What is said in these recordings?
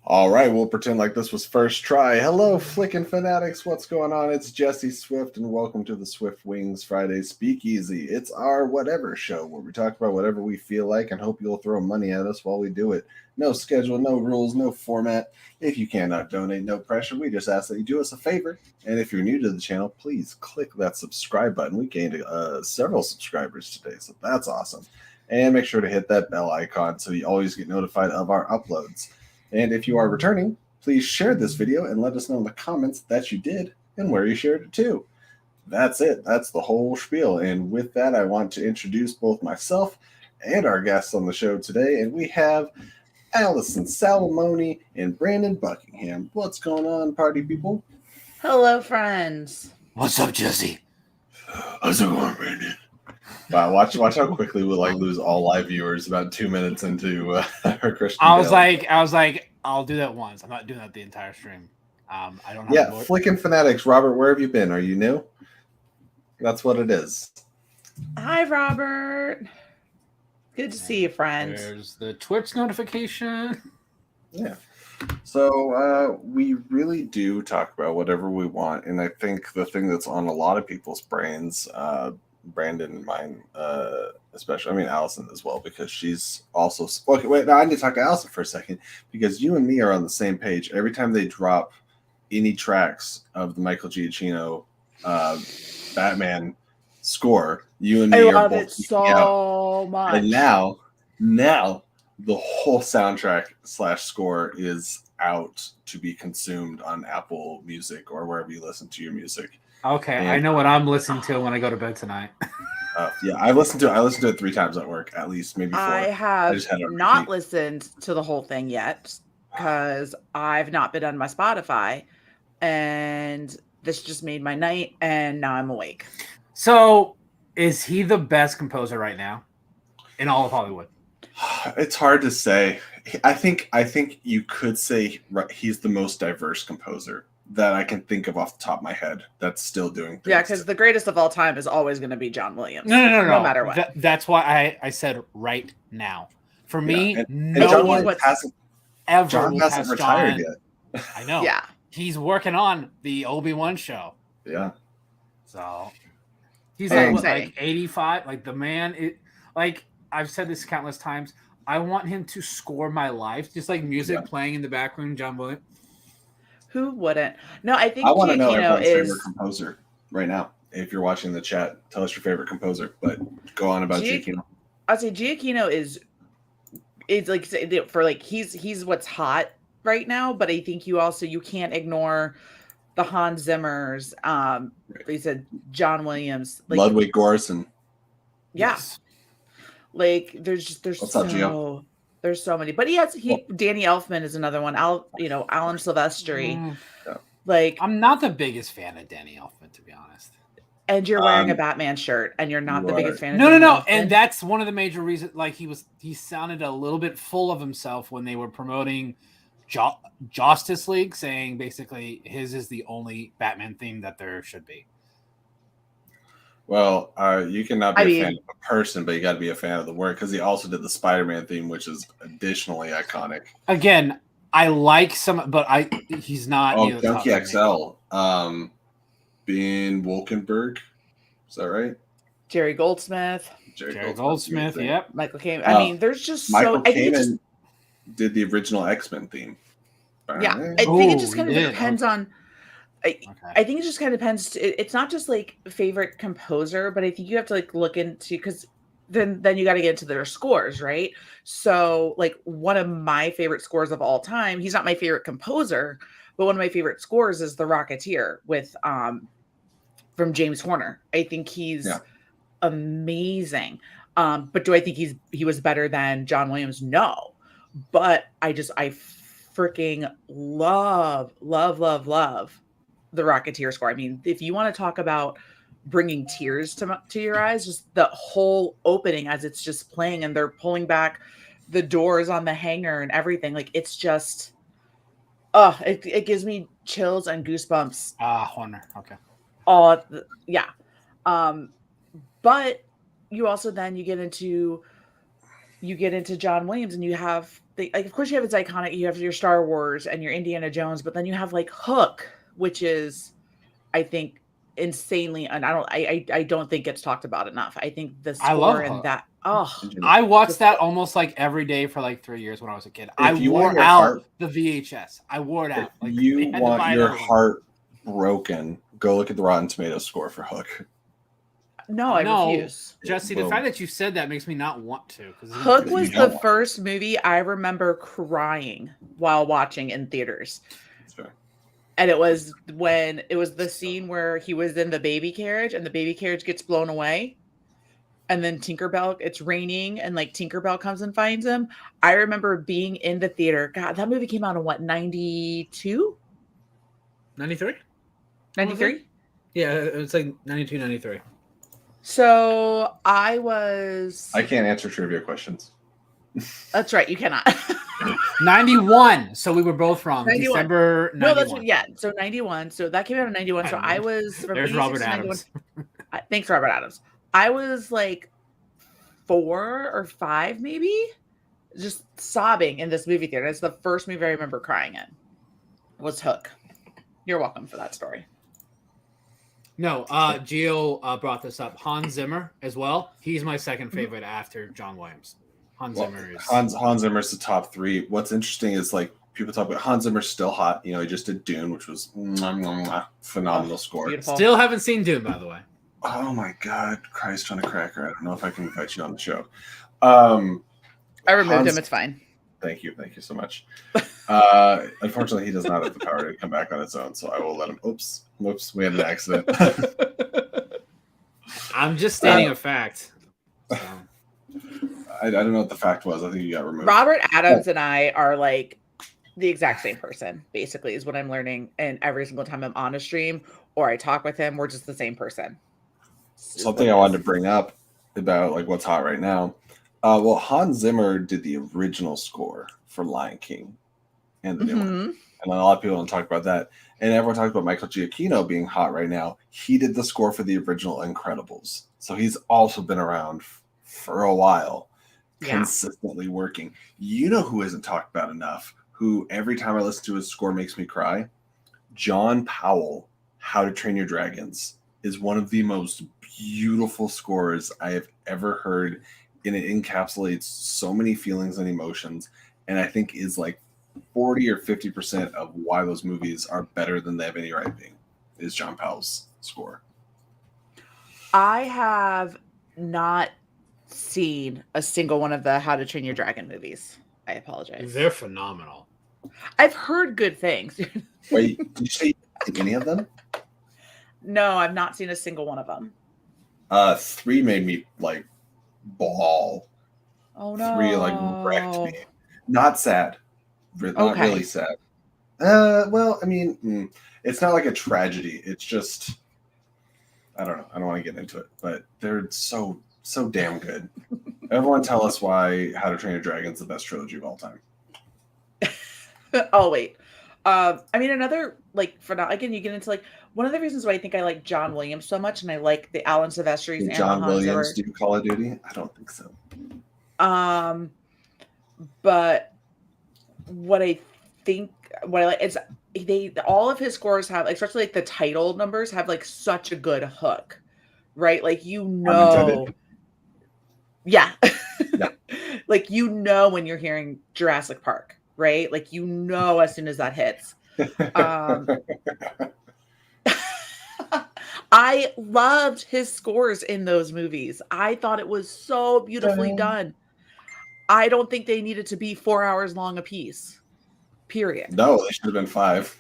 All right, we'll pretend like this was first try. Hello, flickin' fanatics. What's going on? It's Jesse Swift, and welcome to the SWIFTWINGS Friday Speakeasy. It's our whatever show where we talk about whatever we feel like and hope you'll throw money at us while we do it. No schedule, no rules, no format. If you cannot donate, no pressure. We just ask that you do us a favor. And if you're new to the channel, please click that subscribe button. We gained several subscribers today, so that's awesome. And make sure to hit that bell icon so you always get notified of our uploads. And if you are returning, please share this video and let us know in the comments that you did and where you shared it to. That's it. That's the whole spiel. And with that, I want to introduce both myself and our guests on the show today. And we have Allison Salamone and Brandon Buckingham. What's going on, party people? Hello, friends. What's up, Jesse? How's it going, Brandon? Wow, watch how quickly we'll lose all live viewers about 2 minutes into her Christian. I was like, I'll do that once. I'm not doing that the entire stream. I don't have. Yeah, flicking fanatics. Robert, where have you been? Are you new? That's what it is. Hi, Robert. Good to see you, friends. There's the Twitch notification. Yeah. So we really do talk about whatever we want, and I think the thing that's on a lot of people's brains. Brandon and mine, especially. I mean, Allison as well, because she's also. Okay, wait. Now I need to talk to Allison for a second because you and me are on the same page. Every time they drop any tracks of the Michael Giacchino Batman score, you and me I are love both it so much. And now the whole soundtrack / score is out to be consumed on Apple Music or wherever you listen to your music. Okay, and I know what I'm listening to when I go to bed tonight. Yeah, I listened to it 3 times at work, at least, maybe 4. I have not listened to the whole thing yet because I've not been on my Spotify, and this just made my night, and now I'm awake. So, is he the best composer right now in all of Hollywood? It's hard to say. I think you could say he's the most diverse composer that I can think of off the top of my head that's still doing things. Yeah, because the greatest of all time is always going to be John Williams. No matter what. That's why I said right now. For me, and John Williams hasn't retired yet. I know. Yeah. He's working on the Obi-Wan show. Yeah. So he's like 85. Like the man, like I've said this countless times. I want him to score my life, just like music playing in the background. John Williams. Who wouldn't? No, I think I want to know everyone's favorite composer right now. If you're watching the chat, tell us your favorite composer. But go on about Giacchino. I'd say Giacchino is like for like he's what's hot right now. But I think you can't ignore the Hans Zimmers. He said John Williams, like, Ludwig Göransson. Yeah, yes. Like there's so many, but Danny Elfman is another one. Alan Silvestri. Yeah. Like I'm not the biggest fan of Danny Elfman, to be honest. And you're wearing a Batman shirt, and you're not the biggest fan of Danny Elfman. And that's one of the major reasons. Like he sounded a little bit full of himself when they were promoting Justice League, saying basically his is the only Batman theme that there should be. Well, you cannot be a fan of a person, but you got to be a fan of the work because he also did the Spider-Man theme, which is additionally iconic. Again, I like some, but he's not. Oh, Junkie XL, Ben Wolkenberg, is that right? Jerry Goldsmith. Jerry Goldsmith, yep. Michael Kamen. I mean, there's just Michael Kamen did the original X-Men theme. Yeah, I think it just kind of depends on. I think it just kind of depends. It's not just like favorite composer, but I think you have to like look into because then you got to get into their scores, right? So like one of my favorite scores of all time. He's not my favorite composer, but one of my favorite scores is The Rocketeer with from James Horner. I think he's amazing. But do I think he was better than John Williams? No, but I freaking love the Rocketeer score. I mean, if you want to talk about bringing tears to your eyes, just the whole opening as it's just playing and they're pulling back the doors on the hangar and everything. Like it's just, it gives me chills and goosebumps. Horner. Okay. Yeah. But you also then you get into you get into John Williams and you have of course you have its iconic, you have your Star Wars and your Indiana Jones, but then you have like Hook, which is, I think, insanely, and I don't think it's talked about enough. I think the score and that I watched that almost like every day for like 3 years when I was a kid. I wore out the VHS. I wore it out. Like, you want your heart broken, go look at the Rotten Tomatoes score for Hook. No, I refuse. Jesse, the fact that you said that makes me not want to. Hook was the first movie I remember crying while watching in theaters. And it was when it was the scene where he was in the baby carriage and the baby carriage gets blown away. And then Tinkerbell, it's raining and like Tinkerbell comes and finds him. I remember being in the theater. God, that movie came out in what, 92? 93? 93? Yeah, it's like 92, 93. So I can't answer trivia questions. That's right, you cannot. 91. So we were both wrong. 91. December 91. No, that's what, yeah. So 91. So that came out in 91. So I was from There's Robert Adams. Thanks, Robert Adams. I was like 4 or 5, maybe, just sobbing in this movie theater. It's the first movie I remember crying in. Was Hook. You're welcome for that story. No, Gio brought this up. Hans Zimmer as well. He's my second favorite after John Williams. Hans Zimmer's the top 3. What's interesting is like people talk about Hans Zimmer's still hot. You know, he just did Dune, which was phenomenal score. Beautiful. Still haven't seen Dune, by the way. Oh my God, Christ on a cracker! I don't know if I can invite you on the show. I removed him. It's fine. Thank you so much. Unfortunately, he does not have the power to come back on its own, so I will let him. Oops, we had an accident. I'm just stating a fact. So. I don't know what the fact was. I think you got removed. Robert Adams and I are like the exact same person, basically, is what I'm learning. And every single time I'm on a stream or I talk with him, we're just the same person. Something I wanted to bring up about like what's hot right now. Well, Hans Zimmer did the original score for Lion King and the new one. And a lot of people don't talk about that. And everyone talks about Michael Giacchino being hot right now. He did the score for the original Incredibles. So he's also been around for a while, consistently working. You know who isn't talked about enough, who every time I listen to his score makes me cry? John Powell, How to Train Your Dragons, is one of the most beautiful scores I have ever heard. And it encapsulates so many feelings and emotions, and I think is like 40 or 50% of why those movies are better than they have any right being, is John Powell's score. I have not seen a single one of the How to Train Your Dragon movies. I apologize. They're phenomenal. I've heard good things. Wait, did you say any of them? No, I've not seen a single one of them. 3 made me like ball. Oh no. 3 like wrecked me. Not sad. Not really sad. Well, I mean, it's not like a tragedy. It's just, I don't know. I don't want to get into it, but they're so damn good. Everyone tell us why How to Train Your Dragon is the best trilogy of all time. Oh wait. I mean, another like for now again, you get into like one of the reasons why I think I like John Williams so much, and I like the Alan Silvestris and John Hans Williams Zimmer. do Call of Duty? I don't think so. But what I like is all of his scores have, especially like the title numbers, have like such a good hook, right? Like yeah. Like when you're hearing Jurassic Park, right? Like as soon as that hits. I loved his scores in those movies. I thought it was so beautifully done. I don't think they needed to be 4 hours long a piece. Period. No, they should have been 5.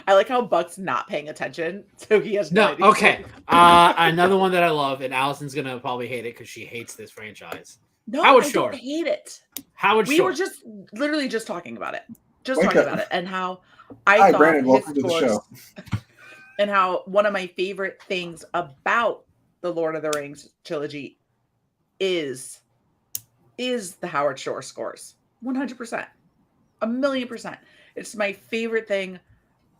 I like how Buck's not paying attention, so he has no idea. Okay. Another one that I love, and Allison's gonna probably hate it because she hates this franchise. No, Howard Shore. Don't hate it. Howard Shore. We were just literally just talking about it. And how Hi, Brandon, welcome to the show. And how one of my favorite things about the Lord of the Rings trilogy is the Howard Shore scores. 100%. 1,000,000%. It's my favorite thing.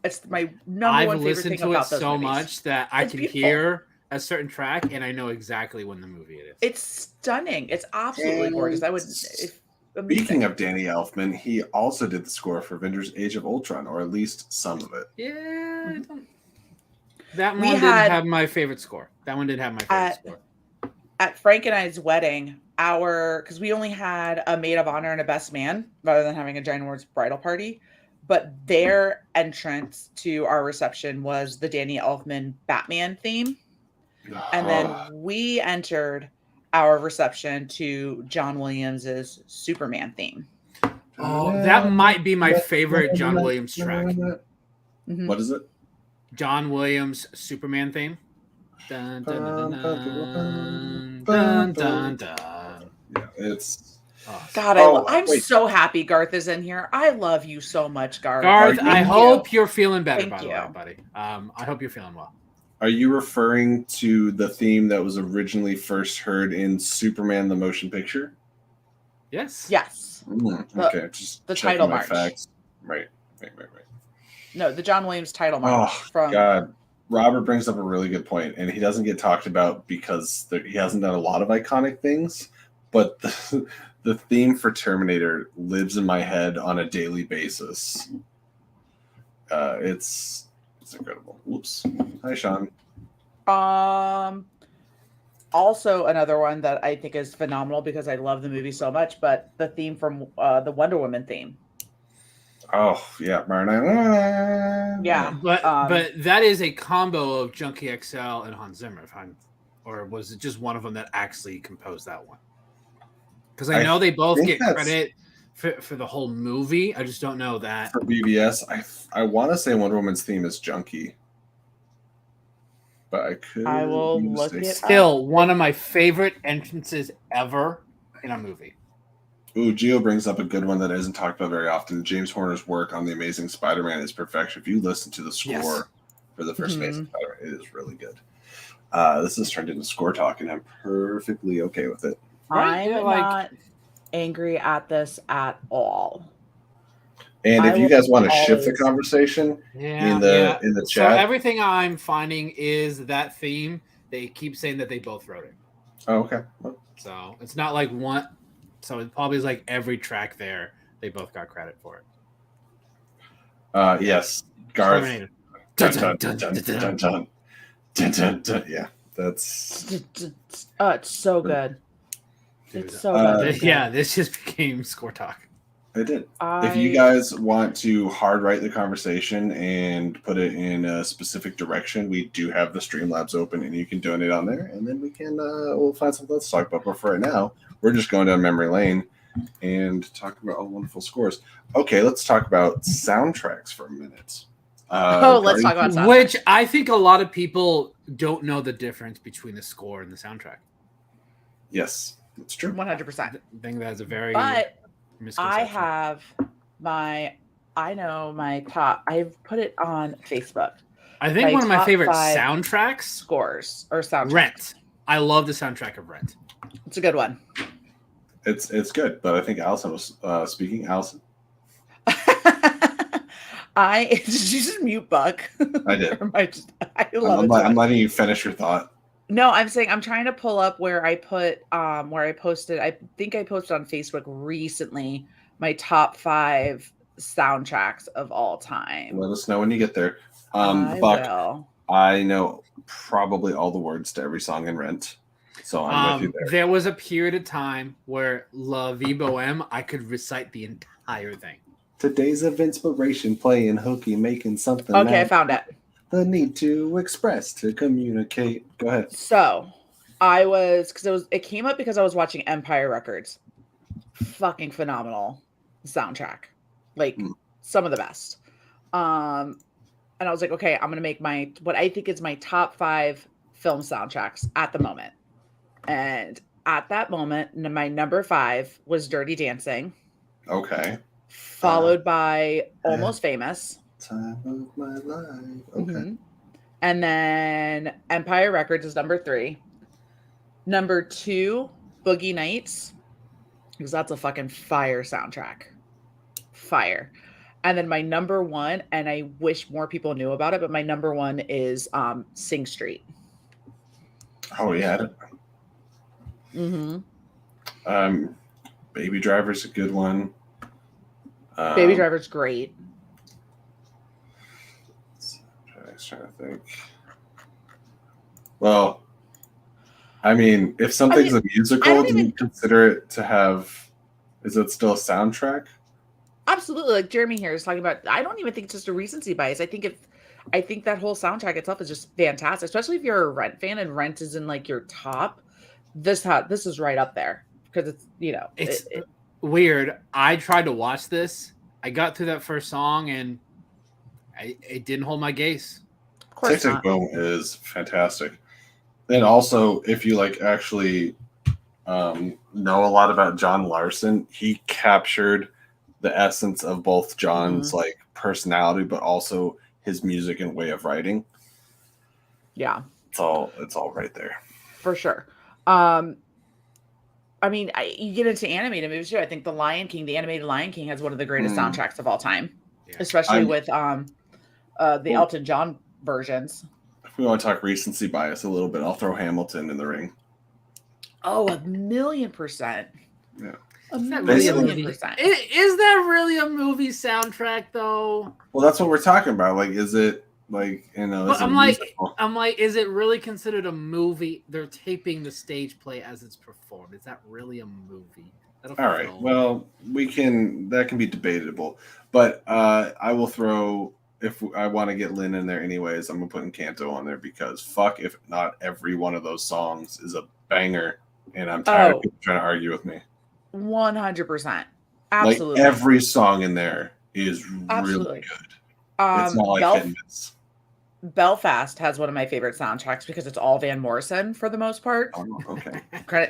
It's my number one favorite thing about those movies. I've listened to it so much that I can hear a certain track, and I know exactly when the movie it is. It's stunning. It's absolutely gorgeous. I would. Speaking of Danny Elfman, he also did the score for Avengers: Age of Ultron, or at least some of it. Yeah, that one didn't have my favorite score. That one did have my favorite score. At Frank and I's wedding, because we only had a maid of honor and a best man, rather than having a ginormous bridal party. But their entrance to our reception was the Danny Elfman Batman theme. And then we entered our reception to John Williams's Superman theme. Oh, that might be my favorite John Williams track. Mm-hmm. What is it? John Williams Superman theme. Dun, dun, dun, dun, dun, dun. Yeah, it's God. I'm so happy Garth is in here. I love you so much, Garth. Garth, I hope you're feeling better, by the way, buddy. I hope you're feeling well. Are you referring to the theme that was originally first heard in Superman the Motion Picture? Yes. Yes. Okay, just the title march. Facts. Right. No, the John Williams title march. God. Robert brings up a really good point, and he doesn't get talked about because he hasn't done a lot of iconic things, but the theme for Terminator lives in my head on a daily basis. It's incredible. Whoops. Hi, Sean. Also another one that I think is phenomenal because I love the movie so much, but the theme from the Wonder Woman theme. Oh, yeah. Yeah. But that is a combo of Junkie XL and Hans Zimmer, or was it just one of them that actually composed that one? Because I know they both get credit for the whole movie. I just don't know that. For BBS, I want to say Wonder Woman's theme is Junkie. But I will look it up. Still one of my favorite entrances ever in a movie. Ooh, Gio brings up a good one that isn't talked about very often. James Horner's work on The Amazing Spider-Man is perfection. If you listen to the score for the first Amazing Spider-Man, it is really good. This has turned into score talk, and I'm perfectly okay with it. I'm not angry at this at all. And if you guys want to shift the conversation in the chat. So everything I'm finding is that theme. They keep saying that they both wrote it. Oh, okay. Well. So it's not like one. So it probably is like every track there. They both got credit for it. Yes. Garth. Yeah. That's. It's so good. It's so good. Yeah, this just became score talk. It did. If you guys want to hard write the conversation and put it in a specific direction, we do have the Streamlabs open, and you can donate on there, and then we can we'll find something else to talk about. But for right now, we're just going down memory lane and talking about all the wonderful scores. Okay, let's talk about soundtracks for a minute. Let's talk about soundtracks. Which I think a lot of people don't know the difference between the score and the soundtrack. Yes, that's true. 100%. I think that's a very I have my top. I've put it on Facebook. I think one of my favorite soundtracks scores or soundtracks. Rent. I love the soundtrack of Rent. It's a good one. It's good, but I think Allison was speaking. Allison. Did you just mute Buck? I did. I'm letting you finish your thought. No, I'm saying I'm trying to pull up where I put where I posted. I think I posted on Facebook recently my top 5 soundtracks of all time. Let us know when you get there. I Buck, I know probably all the words to every song in Rent, so I'm with you there. There was a period of time where La Vie Boheme, I could recite the entire thing. Today's of inspiration, playing hooky, making something. Okay, I found it. The need to express, to communicate. Go ahead. So it came up because I was watching Empire Records. Fucking phenomenal soundtrack. Like some of the best. And I was like, okay, I'm going to make what I think is my top 5 film soundtracks at the moment. And at that moment, my number 5 was Dirty Dancing. Okay. Followed by Almost Famous. Time of my life. Okay. Mm-hmm. And then Empire Records is number 3. Number 2, Boogie Nights, because that's a fucking fire soundtrack. Fire. And then my number 1, and I wish more people knew about it, but my number 1 is Sing Street. Oh yeah. Baby Driver's a good one. Baby Driver's great. I was trying to think. Well, I mean, if something's a musical, do you consider it to have? Is it still a soundtrack? Absolutely. Like Jeremy here is talking about. I don't even think it's just a recency bias. I think that whole soundtrack itself is just fantastic, especially if you're a Rent fan and Rent is in like your top. This is right up there because it's it's weird. I tried to watch this. I got through that first song and it didn't hold my gaze. Of course, Tick Tick Boom is fantastic. And also, if you like actually know a lot about John Larson, he captured the essence of both John's like personality, but also his music and way of writing. Yeah, it's all right there for sure. I mean, you get into animated movies too. I think the animated Lion King has one of the greatest soundtracks of all time, especially with the Elton John versions. If we want to talk recency bias a little bit, I'll throw Hamilton in the ring. Oh, 1,000,000%. Yeah. Is that really a movie soundtrack though? Well, that's what we're talking about. Like, is it like, I'm like, is it really considered a movie? They're taping the stage play as it's performed. Is that really a movie? All right. Well, that can be debatable, but I will throw, if I want to get Lynn in there anyways, I'm gonna put Encanto on there because fuck if not every one of those songs is a banger, and I'm tired of people trying to argue with me. 100%. Absolutely. Like every song in there is really good. It's not like Belfast has one of my favorite soundtracks because it's all Van Morrison for the most part. Oh, okay.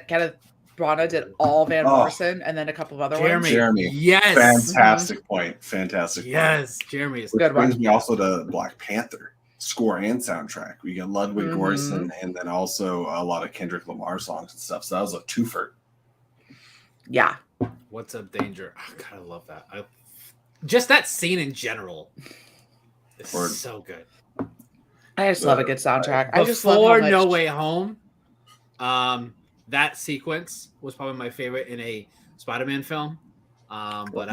Kenneth Branagh did all Van Morrison and then a couple of other ones. Jeremy. Yes. Fantastic point. Fantastic yes. Point. Jeremy is good. Which brings me also to Black Panther score and soundtrack. We got Ludwig Göransson and then also a lot of Kendrick Lamar songs and stuff. So that was a twofer. Yeah. What's Up Danger? Oh, God, I love that. Just that scene in general is so good. I just love a good soundtrack. I just love No Way Home. That sequence was probably my favorite in a Spider-Man film. But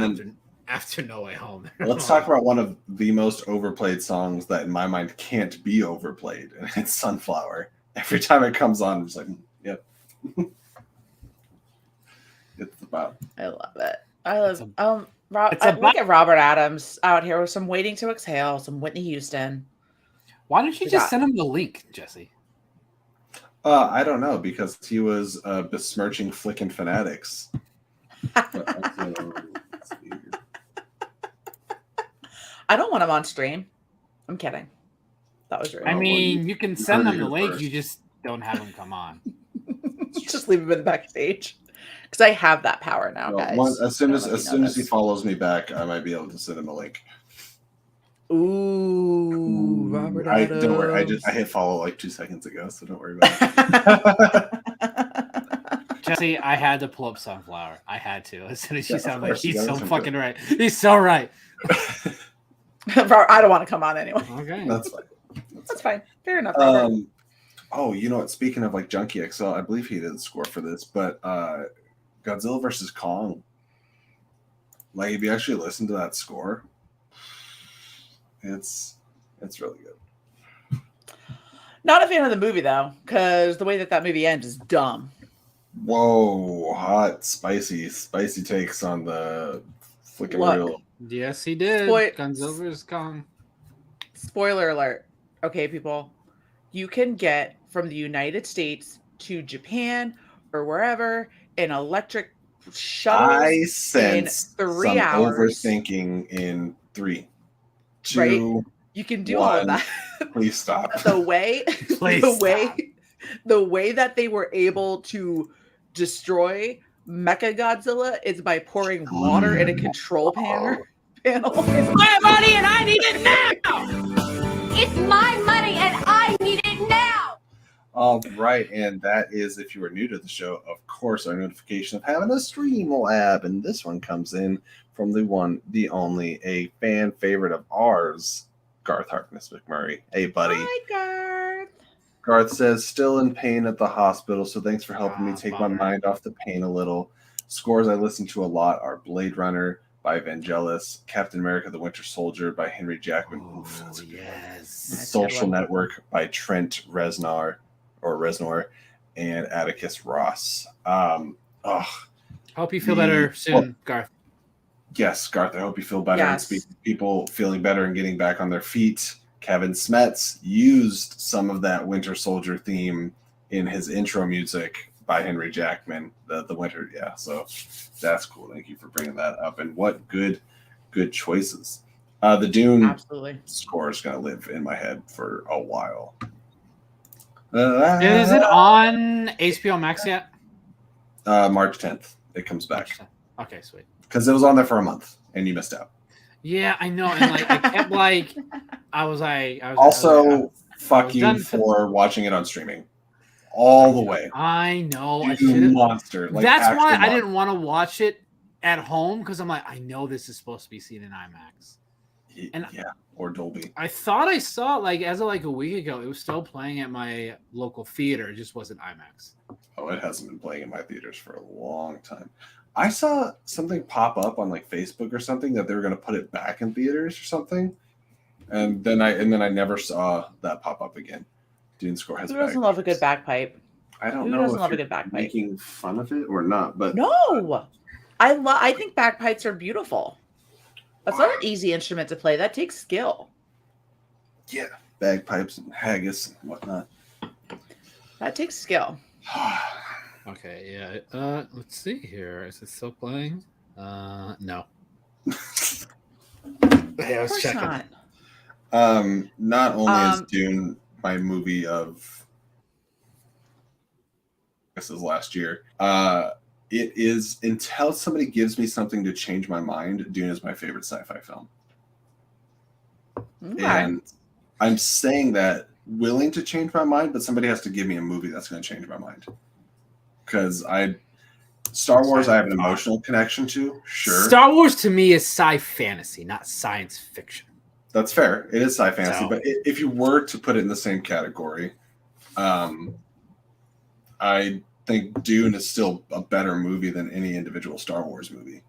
after No Way Home, let's talk about one of the most overplayed songs that, in my mind, can't be overplayed, and it's "Sunflower." Every time it comes on, I'm just like, "Yep." It's about. I love it. I love. Look at Robert Adams out here with some "Waiting to Exhale," some Whitney Houston. Why don't you just send him the link, Jesse? I don't know, because he was besmirching flickin' fanatics. I don't want him on stream. I'm kidding. That was rude. I mean, you can send them the link. You just don't have him come on. Just leave him in the backstage. Because I have that power now, guys. As soon as he follows me back, I might be able to send him a link. Ooh, Robert Adams. Don't worry. I hit follow like 2 seconds ago, so don't worry about it. Jesse, I had to pull up Sunflower. I had to. As soon as you sound like he's so fucking right. He's so right. I don't want to come on anyway. Okay, that's fine. That's fine. Fair enough. Oh, you know what? Speaking of like Junkie XL, I believe he did the score for this, but Godzilla versus Kong. Like, if you actually listen to that score, it's really good. Not a fan of the movie though, because the way that movie ends is dumb. Whoa, hot, spicy takes on the flicking real. Yes, he did. Godzilla vs. Kong. Spoiler alert. Okay, people, you can get from the United States to Japan or wherever an electric shuttle. I sense in 3 hours. Overthinking in 3, 2. Right? You can do 1. all of that. Please stop. The way that they were able to destroy Mechagodzilla is by pouring water in a control panel. It's my money and I need it now. It's my money and I need it now. All right, and that is, if you are new to the show, of course, our notification of having a Streamlab, and this one comes in from the one, the only, a fan favorite of ours, Garth Harkness McMurray. Hey, buddy. Hi, Garth. Garth says, still in pain at the hospital, so thanks for helping me take my mind off the pain a little. Scores I listen to a lot are Blade Runner by Vangelis, Captain America the Winter Soldier by Henry Jackman. Oh, yes. Social Network by Trent Reznor, and Atticus Ross. Hope you feel better soon, Garth. Yes, Garth, I hope you feel better. And speaking of people feeling better and getting back on their feet, Kevin Smets used some of that Winter Soldier theme in his intro music by Henry Jackman, the Winter. Yeah, so that's cool. Thank you for bringing that up. And what good choices. The Dune score is going to live in my head for a while. Is it on HBO Max yet? March 10th. It comes back. Okay, sweet. Because it was on there for a month and you missed out. Yeah, I know. And like I kept like I was fuck you for watching it on streaming. All the way. I know. You monster. Like, that's why I didn't want to watch it at home, because I'm like, I know this is supposed to be seen in IMAX. And or Dolby. I thought I saw like as of like a week ago, it was still playing at my local theater. It just wasn't IMAX. Oh, it hasn't been playing in my theaters for a long time. I saw something pop up on like Facebook or something that they were going to put it back in theaters or something, and then I never saw that pop up again. Dune score has. Who doesn't love a good bagpipe? I don't Who know doesn't if love a you're good bagpipe? making fun of it or not, but no, I think bagpipes are beautiful. That's not an easy instrument to play. That takes skill. Yeah, bagpipes and haggis and whatnot. That takes skill. Okay, yeah. Let's see here. Is it still playing? No. Hey, I was checking. Not only is Dune my movie of this is last year. It is, until somebody gives me something to change my mind, Dune is my favorite sci-fi film. Okay. And I'm saying that willing to change my mind, but somebody has to give me a movie that's going to change my mind. Because Star Wars, I have an emotional connection to. Sure. Star Wars to me is sci-fantasy, not science fiction. That's fair. It is sci-fantasy, but if you were to put it in the same category, I think Dune is still a better movie than any individual Star Wars movie.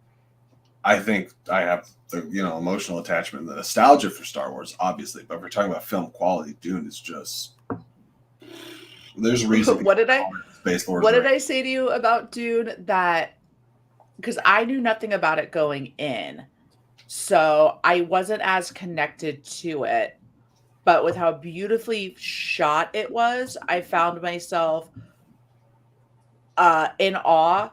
I think I have the emotional attachment, the nostalgia for Star Wars, obviously, but if we're talking about film quality, Dune is just there's a reason. What did I say to you about Dune? That because I knew nothing about it going in, so I wasn't as connected to it. But with how beautifully shot it was, I found myself in awe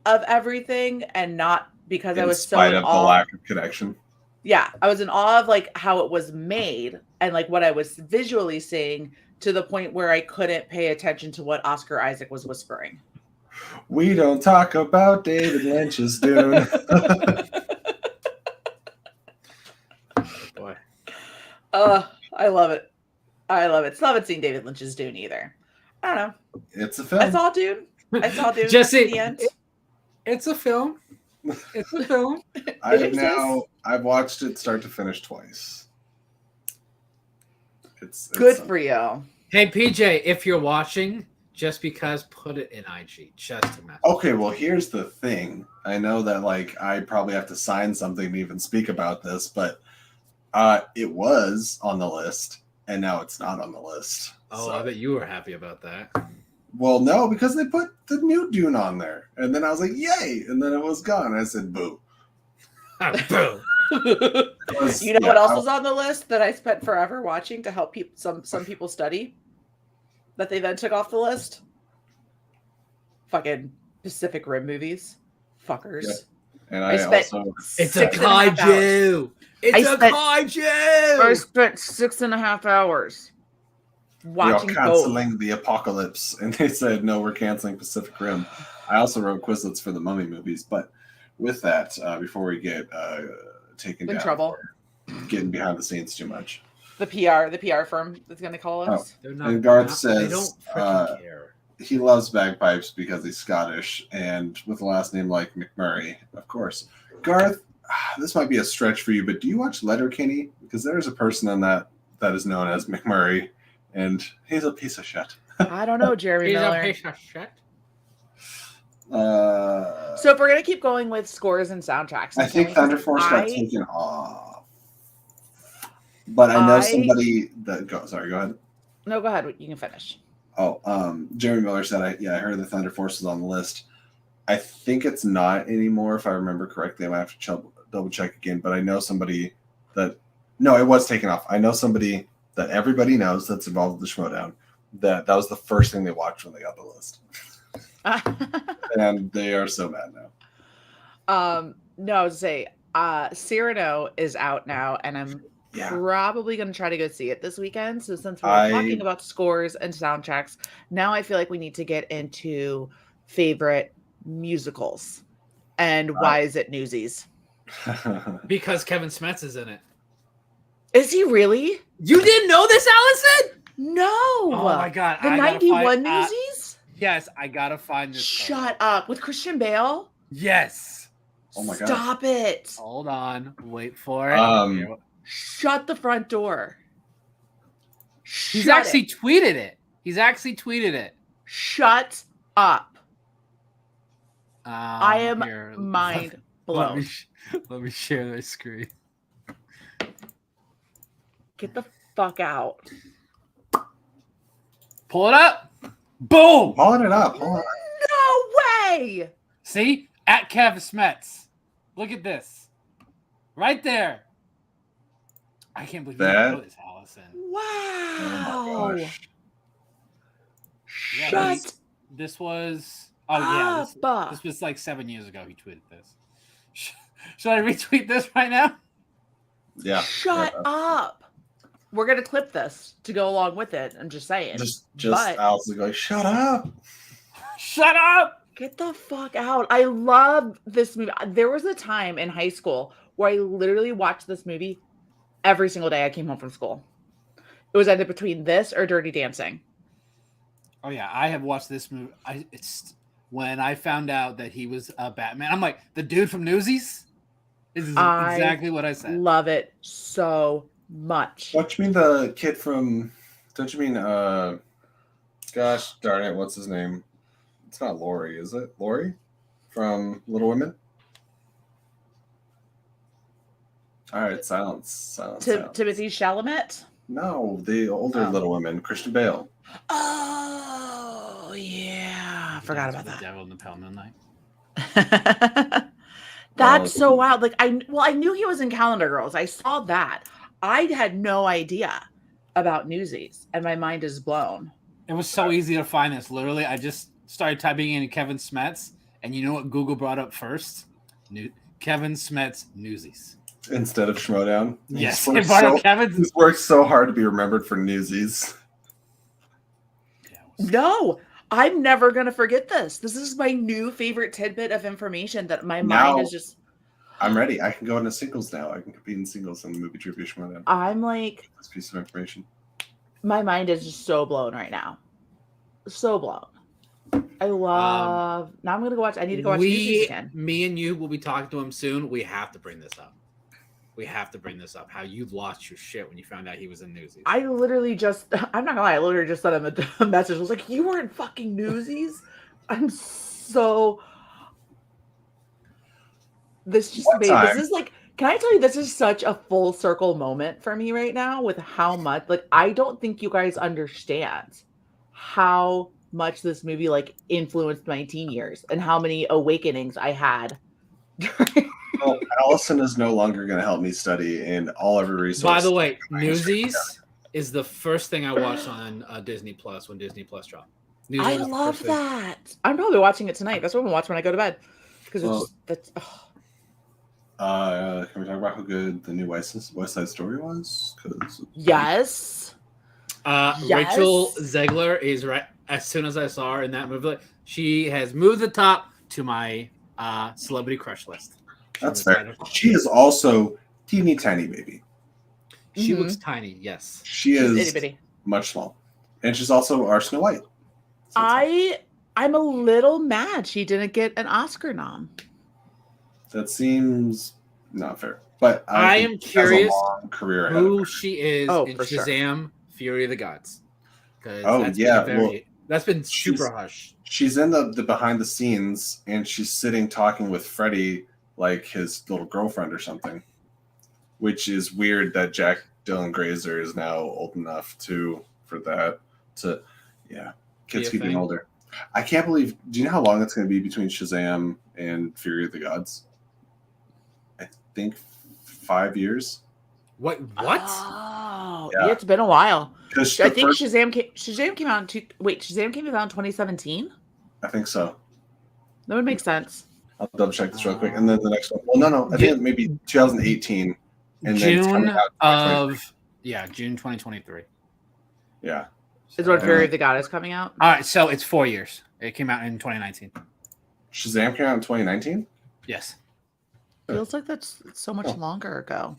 of everything, and not because I was so in awe. The lack of connection. Yeah, I was in awe of like how it was made and like what I was visually seeing, to the point where I couldn't pay attention to what Oscar Isaac was whispering. We don't talk about David Lynch's Dune. Boy. I love it. I love it. Still haven't seen David Lynch's Dune either. I don't know. It's a film. I saw Dune. Jesse, in the end. It's a film. It's a film. I've watched it start to finish twice. It's good for you. Hey PJ, if you're watching, just because, put it in IG, just a message. Okay, well here's the thing. I know that like I probably have to sign something to even speak about this, but it was on the list and now it's not on the list. Oh, so. I bet you were happy about that. Well, no, because they put the new Dune on there. And then I was like, yay! And then it was gone. I said, boo. Boo. You know what else was on the list that I spent forever watching to help some people study? That they then took off the list? Fucking Pacific Rim movies. Fuckers. Yeah. And I also... It's a kaiju! It's a kaiju! I spent 6.5 hours watching we are canceling the apocalypse, and they said no, we're canceling Pacific Rim. I also wrote Quizlets for the Mummy movies, but with that, before we get taken in down trouble, getting behind the scenes too much, the PR firm that's going to call us. And Garth says he loves bagpipes because he's Scottish and with a last name like McMurray, of course. Garth, this might be a stretch for you, but do you watch Letterkenny? Because there is a person on that is known as McMurray. and he's a piece of shit. I don't know, Jeremy Miller. He's a piece of shit. So if we're gonna keep going with scores and soundtracks, I think Thunder Force got taken off, but I know somebody that go. Sorry, go ahead. No, go ahead. You can finish. Oh, Jeremy Miller said, I heard the Thunder Force was on the list. I think it's not anymore, if I remember correctly. I might have to double check again, but I know somebody that no, it was taken off. I know somebody that everybody knows that's involved with the Schmodown. That was the first thing they watched when they got the list. And they are so mad now. No, I was to say, Cyrano is out now, and I'm probably going to try to go see it this weekend. So since we're talking about scores and soundtracks, now I feel like we need to get into favorite musicals. And why is it Newsies? Because Kevin Smets is in it. Is he really? You didn't know this, Allison? No. Oh my God. The 91 Newsies? Yes, I gotta find this. Shut up. With Christian Bale? Yes. Oh my God. Stop it. Hold on. Wait for it. Shut the front door. He's actually tweeted it. Shut up. I am here, mind blown. Let me share this screen. Get the fuck out. Pull it up. Boom. Pulling it up. Hold on. No way. See? At Kevin Smets. Look at this. Right there. I can't believe you didn't know this, Allison. Wow. Oh my gosh. Yeah, this was... Oh, yeah. This was like 7 years ago he tweeted this. Should I retweet this right now? Yeah. Shut up. We're going to clip this to go along with it. I'm just saying. Just Allison going, shut up. Shut up. Get the fuck out. I love this movie. There was a time in high school where I literally watched this movie every single day I came home from school. It was either between this or Dirty Dancing. Oh, yeah. I have watched this movie. It's when I found out that he was a Batman. I'm like, the dude from Newsies? This is exactly what I said. Love it so much. Don't you mean the kid from... Don't you mean... Gosh darn it, what's his name? It's not Laurie, is it? Laurie? From Little Women? All right, silence. Timothy Chalamet? No, the older Little Women, Christian Bale. Oh, yeah. I forgot about that. The Devil in the Pale Moonlight. That's so wild. Like I knew he was in Calendar Girls. I saw that. I had no idea about Newsies, and my mind is blown. It was so easy to find this. Literally, I just started typing in Kevin Smets, and you know what Google brought up first? Kevin Smets Newsies. Instead of Schmodown? Yes, it brought up Kevin's. He's worked so hard to be remembered for Newsies. No, I'm never going to forget this. This is my new favorite tidbit of information that my mind is just... I'm ready. I can go into singles now. I can compete in singles in the movie Trivia Schmodown. I'm like... This piece of information. My mind is just so blown right now. So blown. I love... now I'm going to go watch... I need to go watch Newsies again. Me and you will be talking to him soon. We have to bring this up. How you lost your shit when you found out he was in Newsies. I literally just... I'm not going to lie. I literally just sent him a message. I was like, you weren't fucking Newsies? I'm so... This is like... Can I tell you, this is such a full circle moment for me right now with how much... Like, I don't think you guys understand how much this movie, like, influenced my teen years and how many awakenings I had during... Well, Allison is no longer going to help me study in all of her resources. By the way, Newsies is the first thing I watched on Disney Plus when Disney Plus dropped. Newsies I love that. I'm probably watching it tonight. That's what I'm going to watch when I go to bed. Because can we talk about how good the new West Side Story was? Yes. Rachel Zegler is right. As soon as I saw her in that movie, she has moved the top to my celebrity crush list. That's fair. She is also teeny tiny baby. She looks tiny, yes. She's itty-bitty. Much small. And she's also our Snow White. So I'm a little mad she didn't get an Oscar nom. That seems not fair. But I am curious career who she is in for Shazam, sure. Fury of the Gods. Oh yeah, that's been super hush. She's in the behind the scenes, and she's sitting talking with Freddie like his little girlfriend or something, which is weird that Jack Dylan Grazer is now old enough for that. Kids keep getting older. I can't believe. Do you know how long it's going to be between Shazam and Fury of the Gods? I think 5 years. What? Oh, yeah, it's been a while. I think Shazam came out Shazam came out in 2017. I think so. That would make sense. I'll double check this real quick, and then the next one. Well, no, I think maybe 2018, and June June 2023. Yeah, is when Fury of the God is coming out. All right, so it's 4 years. It came out in 2019. Shazam came out in 2019. Yes. Feels like that's so much longer ago.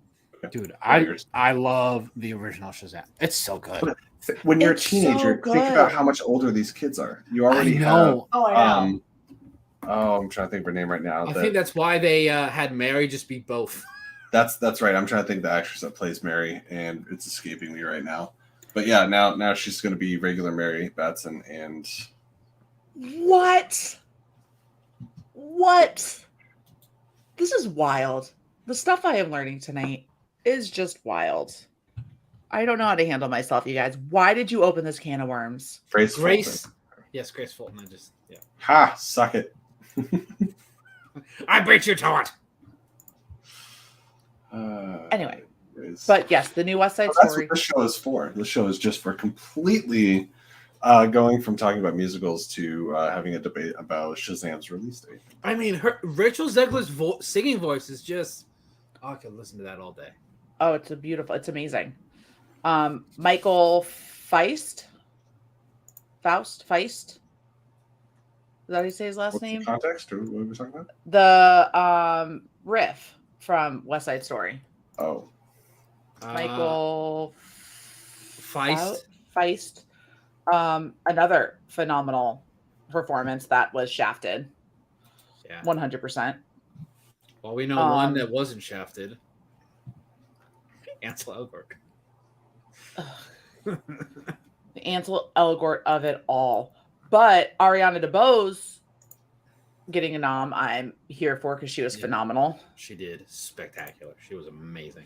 Dude, I love the original Shazam. It's so good. When you're a teenager, think about how much older these kids are. You already know. I know. I'm trying to think of her name right now. I think that's why they had Mary just be both. That's right. I'm trying to think of the actress that plays Mary, and it's escaping me right now. But yeah, now she's going to be regular Mary Batson. And what? This is wild. The stuff I am learning tonight is just wild. I don't know how to handle myself, you guys. Why did you open this can of worms? Grace. Yes, Grace Fulton. Ha! Suck it. I beat you to it. Anyway, but yes, the new West Side Story. That's what this show is for. This show is just for completely going from talking about musicals to having a debate about Shazam's release date. I mean, Rachel Zegler's singing voice is just... I could listen to that all day. Oh, it's amazing. Michael Feist. Is that how you say his last name? The context, or what are we talking about? The riff from West Side Story. Oh. Michael Feist. Another phenomenal performance that was shafted. Yeah. 100%. Well, we know one that wasn't shafted. Ansel Elgort. The Ansel Elgort of it all. But Ariana DeBose getting a nom, I'm here for because she was phenomenal. She did spectacular. She was amazing.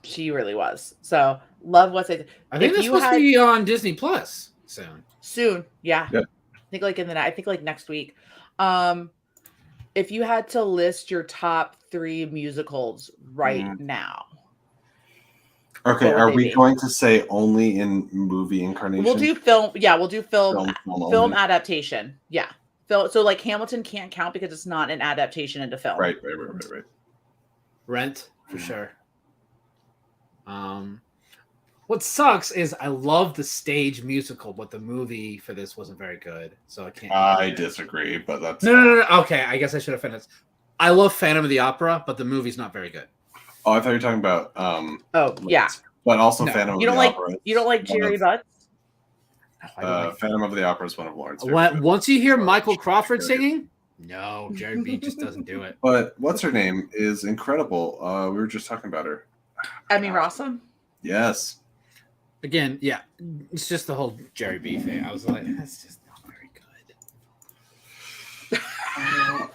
She really was. So love West Side. I think it's supposed to be on Disney Plus soon. Yeah. I think like next week. If you had to list your top 3 musicals right now. Okay, are we going to say only in movie incarnation? We'll do film. Yeah, we'll do film adaptation. Yeah. So like Hamilton can't count because it's not an adaptation into film. Right. Rent, for sure. What sucks is I love the stage musical, but the movie for this wasn't very good, so I can't. I disagree, but that's no. Okay, I guess I should have finished. I love Phantom of the Opera, but the movie's not very good. Oh, I thought you were talking about. Yeah. But also Phantom of the Opera. You don't like Jerry Butts? Phantom of the Opera is one of Lawrence's. Once you hear Michael Crawford singing, no, Jerry B just doesn't do it. But what's her name is incredible. We were just talking about her. Emmy Rossum? Yes. Again, yeah, it's just the whole Jerry B thing. I was like, that's just not very good.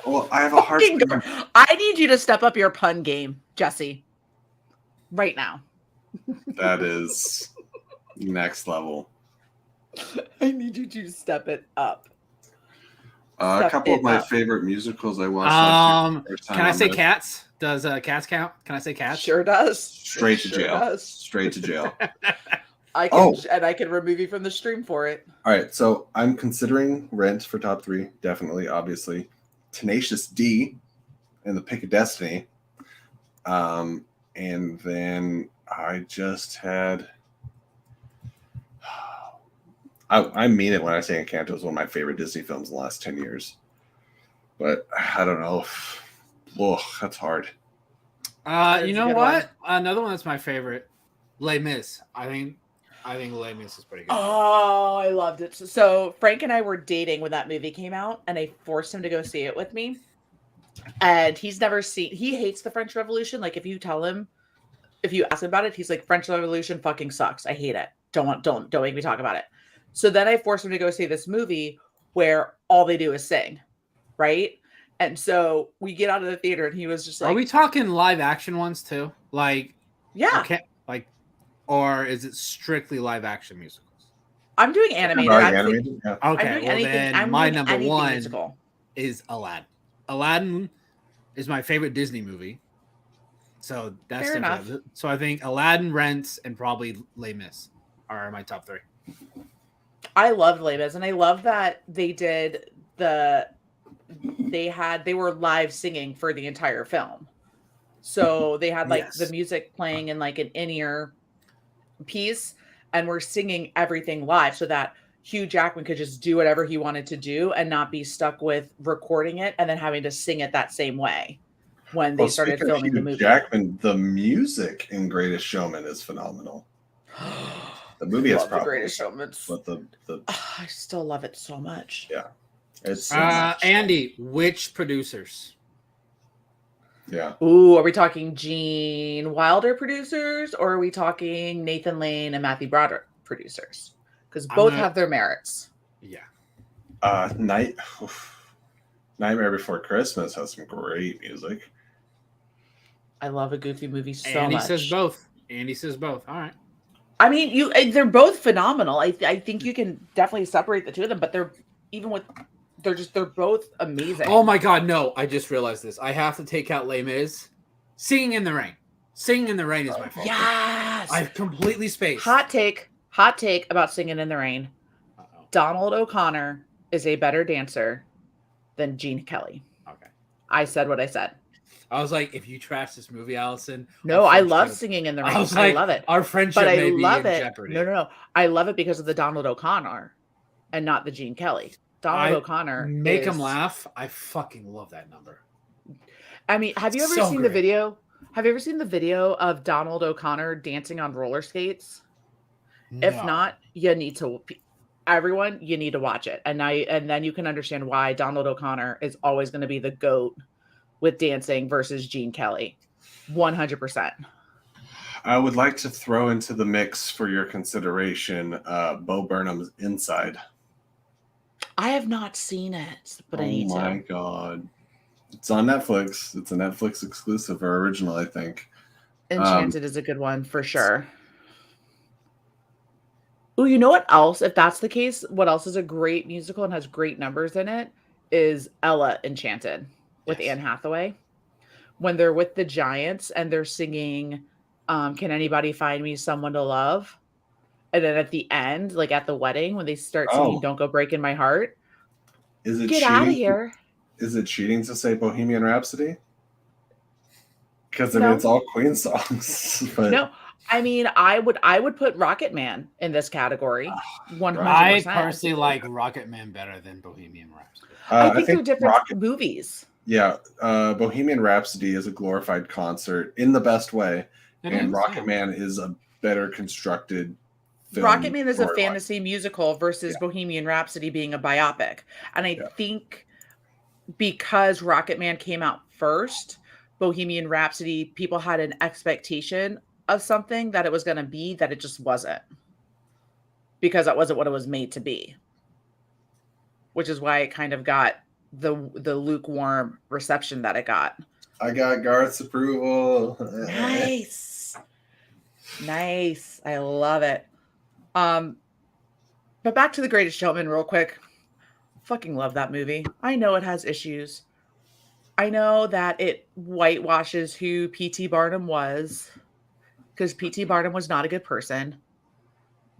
Well, I have a hard time. I need you to step up your pun game, Jesse. Right now. That is next level. I need you to step it up. A couple of my favorite musicals I watched. Can I say Cats? Does Cats count? Can I say Cats? Sure does. Straight to jail. Straight to jail. I can remove you from the stream for it. All right, so I'm considering Rent for top 3, definitely, obviously. Tenacious D and The Pick of Destiny. And then I just had... I mean it when I say Encanto is one of my favorite Disney films in the last 10 years. But I don't know. That's hard. You know what? Another one that's my favorite. Les Mis. I think Les Mis is pretty good. Oh, I loved it. So Frank and I were dating when that movie came out, and I forced him to go see it with me. And he hates the French Revolution. Like if you ask him about it, he's like, French Revolution fucking sucks. I hate it. don't make me talk about it. So then I forced him to go see this movie where all they do is sing, right? And so we get out of the theater and he was just like, are we talking live action ones too? Like, yeah, okay, like, or is it strictly live action musicals? I'm doing animated. Yeah. Okay, well then my number one musical is Aladdin. Aladdin is my favorite Disney movie. So that's fair enough. So I think Aladdin, Rent, and probably Les Mis are my top 3. I loved Les Mis, and I love that they were live singing for the entire film. So they had like the music playing in like an in-ear piece, and we're singing everything live so that Hugh Jackman could just do whatever he wanted to do and not be stuck with recording it and then having to sing it that same way when they started filming the movie. Jackman, the music in Greatest Showman is phenomenal. The movie is probably the Greatest Showman, but I still love it so much. Yeah, it's Andy, which producers? Yeah. Ooh, are we talking Gene Wilder producers or are we talking Nathan Lane and Matthew Broderick producers? Because both have their merits. Yeah. Nightmare Before Christmas has some great music. I love a Goofy movie so much. Andy says both. All right. I mean, they're both phenomenal. I think you can definitely separate the two of them, but they're both amazing. Oh my God, no! I just realized this. I have to take out Les Mis. Singing in the Rain. Singing in the Rain is my favorite. Yes. I've completely spaced. Hot take about Singing in the Rain. Uh-oh. Donald O'Connor is a better dancer than Gene Kelly. Okay. I said what I said. I was like, if you trash this movie, Allison. No, I love Singing in the Rain. I love it. Our friendship may be in jeopardy. No. I love it because of the Donald O'Connor and not the Gene Kelly. Donald O'Connor. Make him laugh. I fucking love that number. I mean, have you ever seen the video? Have you ever seen the video of Donald O'Connor dancing on roller skates? No. If not, you need to watch it. And then you can understand why Donald O'Connor is always going to be the GOAT with dancing versus Gene Kelly. 100%. I would like to throw into the mix for your consideration Bo Burnham's Inside. I have not seen it, but I need to. Oh my God. It's on Netflix. It's a Netflix exclusive or original, I think. Enchanted is a good one for sure. Oh, you know what else? If that's the case, what else is a great musical and has great numbers in it is Ella Enchanted with Anne Hathaway. When they're with the Giants and they're singing Can Anybody Find Me Someone to Love? And then at the end, like at the wedding, when they start singing Don't Go Breaking My Heart. Get out of here. Is it cheating to say Bohemian Rhapsody? Because it's all Queen songs. But... No, I mean, I would put Rocket Man in this category. 100%. I personally like Rocket Man better than Bohemian Rhapsody. I think they're different movies. Yeah, Bohemian Rhapsody is a glorified concert in the best way, and Rocket Man is a better constructed film. Rocket Man is a fantasy musical versus Bohemian Rhapsody being a biopic. And I think because Rocket Man came out first, Bohemian Rhapsody, people had an expectation of something that it was going to be that it just wasn't. Because that wasn't what it was made to be. Which is why it kind of got the lukewarm reception that it got. I got Garth's approval. Nice. I love it. But back to The Greatest Showman real quick. Fucking love that movie. I know it has issues. I know that it whitewashes who P.T. Barnum was, because P.T. Barnum was not a good person.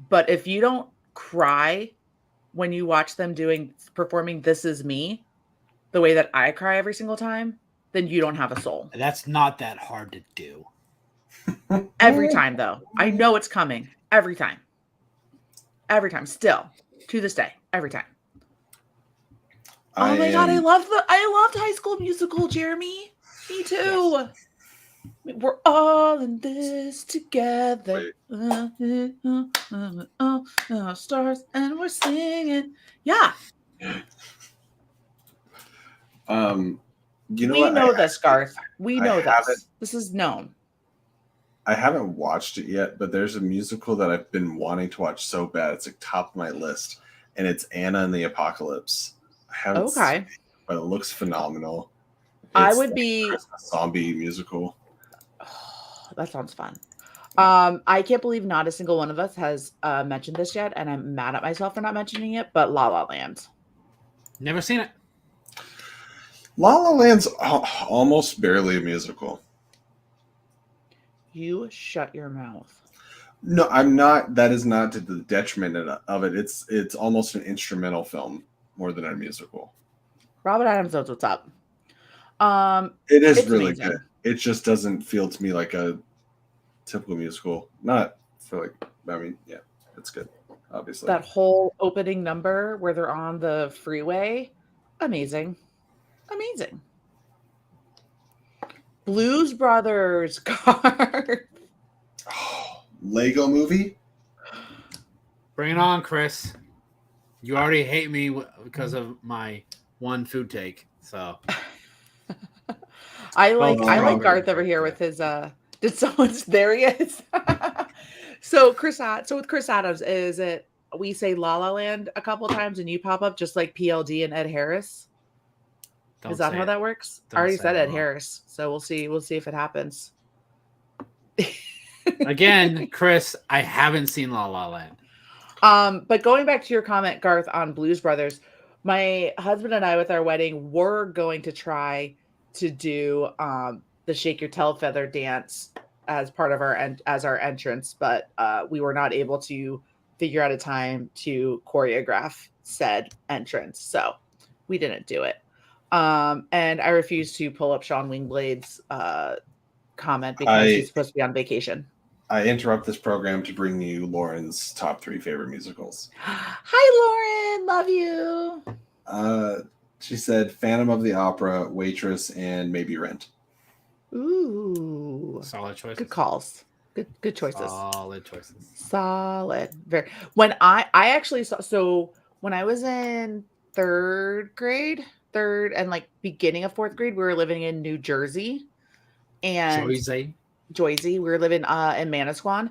But if you don't cry when you watch them performing This Is Me, the way that I cry every single time, then you don't have a soul. That's not that hard to do. Every time, though. I know it's coming. Every time. Still. To this day. Every time. Oh my God, I loved High School Musical, Jeremy. Me too. Yes. We're all in this together. Stars, and we're singing. Yeah. You know we know this, Garth. We know this. This is known. I haven't watched it yet, but there's a musical that I've been wanting to watch so bad. It's like top of my list, and it's Anna and the Apocalypse. I haven't seen it, but it looks phenomenal. I would be a zombie musical. Oh, that sounds fun. I can't believe not a single one of us has mentioned this yet, and I'm mad at myself for not mentioning it. But La La Land. Never seen it. La La Land's almost barely a musical. You shut your mouth. No, I'm not. That is not to the detriment of it. It's almost an instrumental film more than a musical. Robert Adams knows what's up. It is really amazing. good. It just doesn't feel to me like a typical musical. Not for like. I mean, yeah, it's good. Obviously, that whole opening number where they're on the freeway, amazing. Blues Brothers card. Oh, Lego Movie. Bring it on, Chris. You already hate me because of my one food take. So I like Garth over here with his did someone's there he is. So with Chris Adams, is it we say La La Land a couple of times and you pop up just like PLD and Ed Harris? Is that how that works? I already said Ed Harris, so we'll see if it happens. Again, Chris, I haven't seen La La Land. But going back to your comment, Garth, on Blues Brothers, my husband and I with our wedding were going to try to do the Shake Your Tail Feather dance as part of our entrance, but we were not able to figure out a time to choreograph said entrance, so we didn't do it. And I refuse to pull up Sean Wingblade's comment because he's supposed to be on vacation. I interrupt this program to bring you Lauren's top 3 favorite musicals. Hi, Lauren. Love you. She said Phantom of the Opera, Waitress, and maybe Rent. Ooh. Solid choices. Good calls. Good choices. Solid choices. Solid. Very. When I actually saw, so when I was in third and like beginning of fourth grade, we were living in New Jersey. And Joyzy. We were living in Manasquan.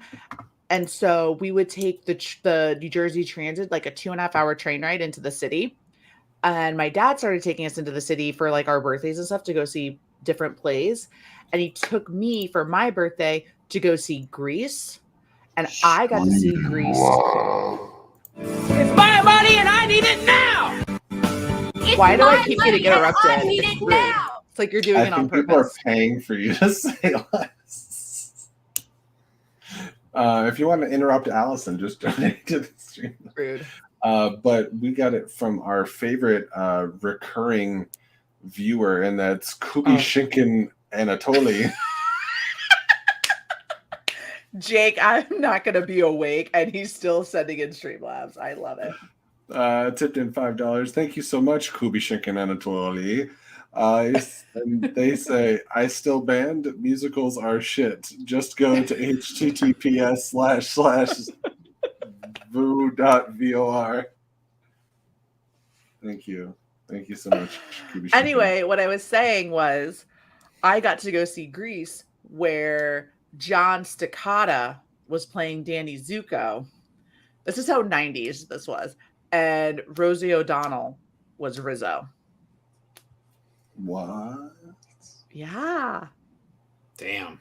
And so we would take the New Jersey Transit, like a 2.5 hour train ride into the city. And my dad started taking us into the city for like our birthdays and stuff to go see different plays. And he took me for my birthday to go see Grease. And I got to see Grease. It's my money and I need it now. Why do I keep getting interrupted? I need it now. It's like you're doing it on purpose. People are paying for you to say less. If you want to interrupt Allison, just donate to the stream. Rude. But we got it from our favorite recurring viewer, and that's Kubi Shinkin Anatoly. Jake, I'm not going to be awake, and he's still sending in Streamlabs. I love it. Tipped in $5. Thank you so much, Kubi Shinkin Anatoly. And they say, I still banned. Musicals are shit. Just go to https://voo.vor. Thank you so much, Kubi Shinkin. Anyway, what I was saying was I got to go see Grease, where John Staccata was playing Danny Zuko. This is how 90s this was. And Rosie O'Donnell was Rizzo. What? Yeah. Damn.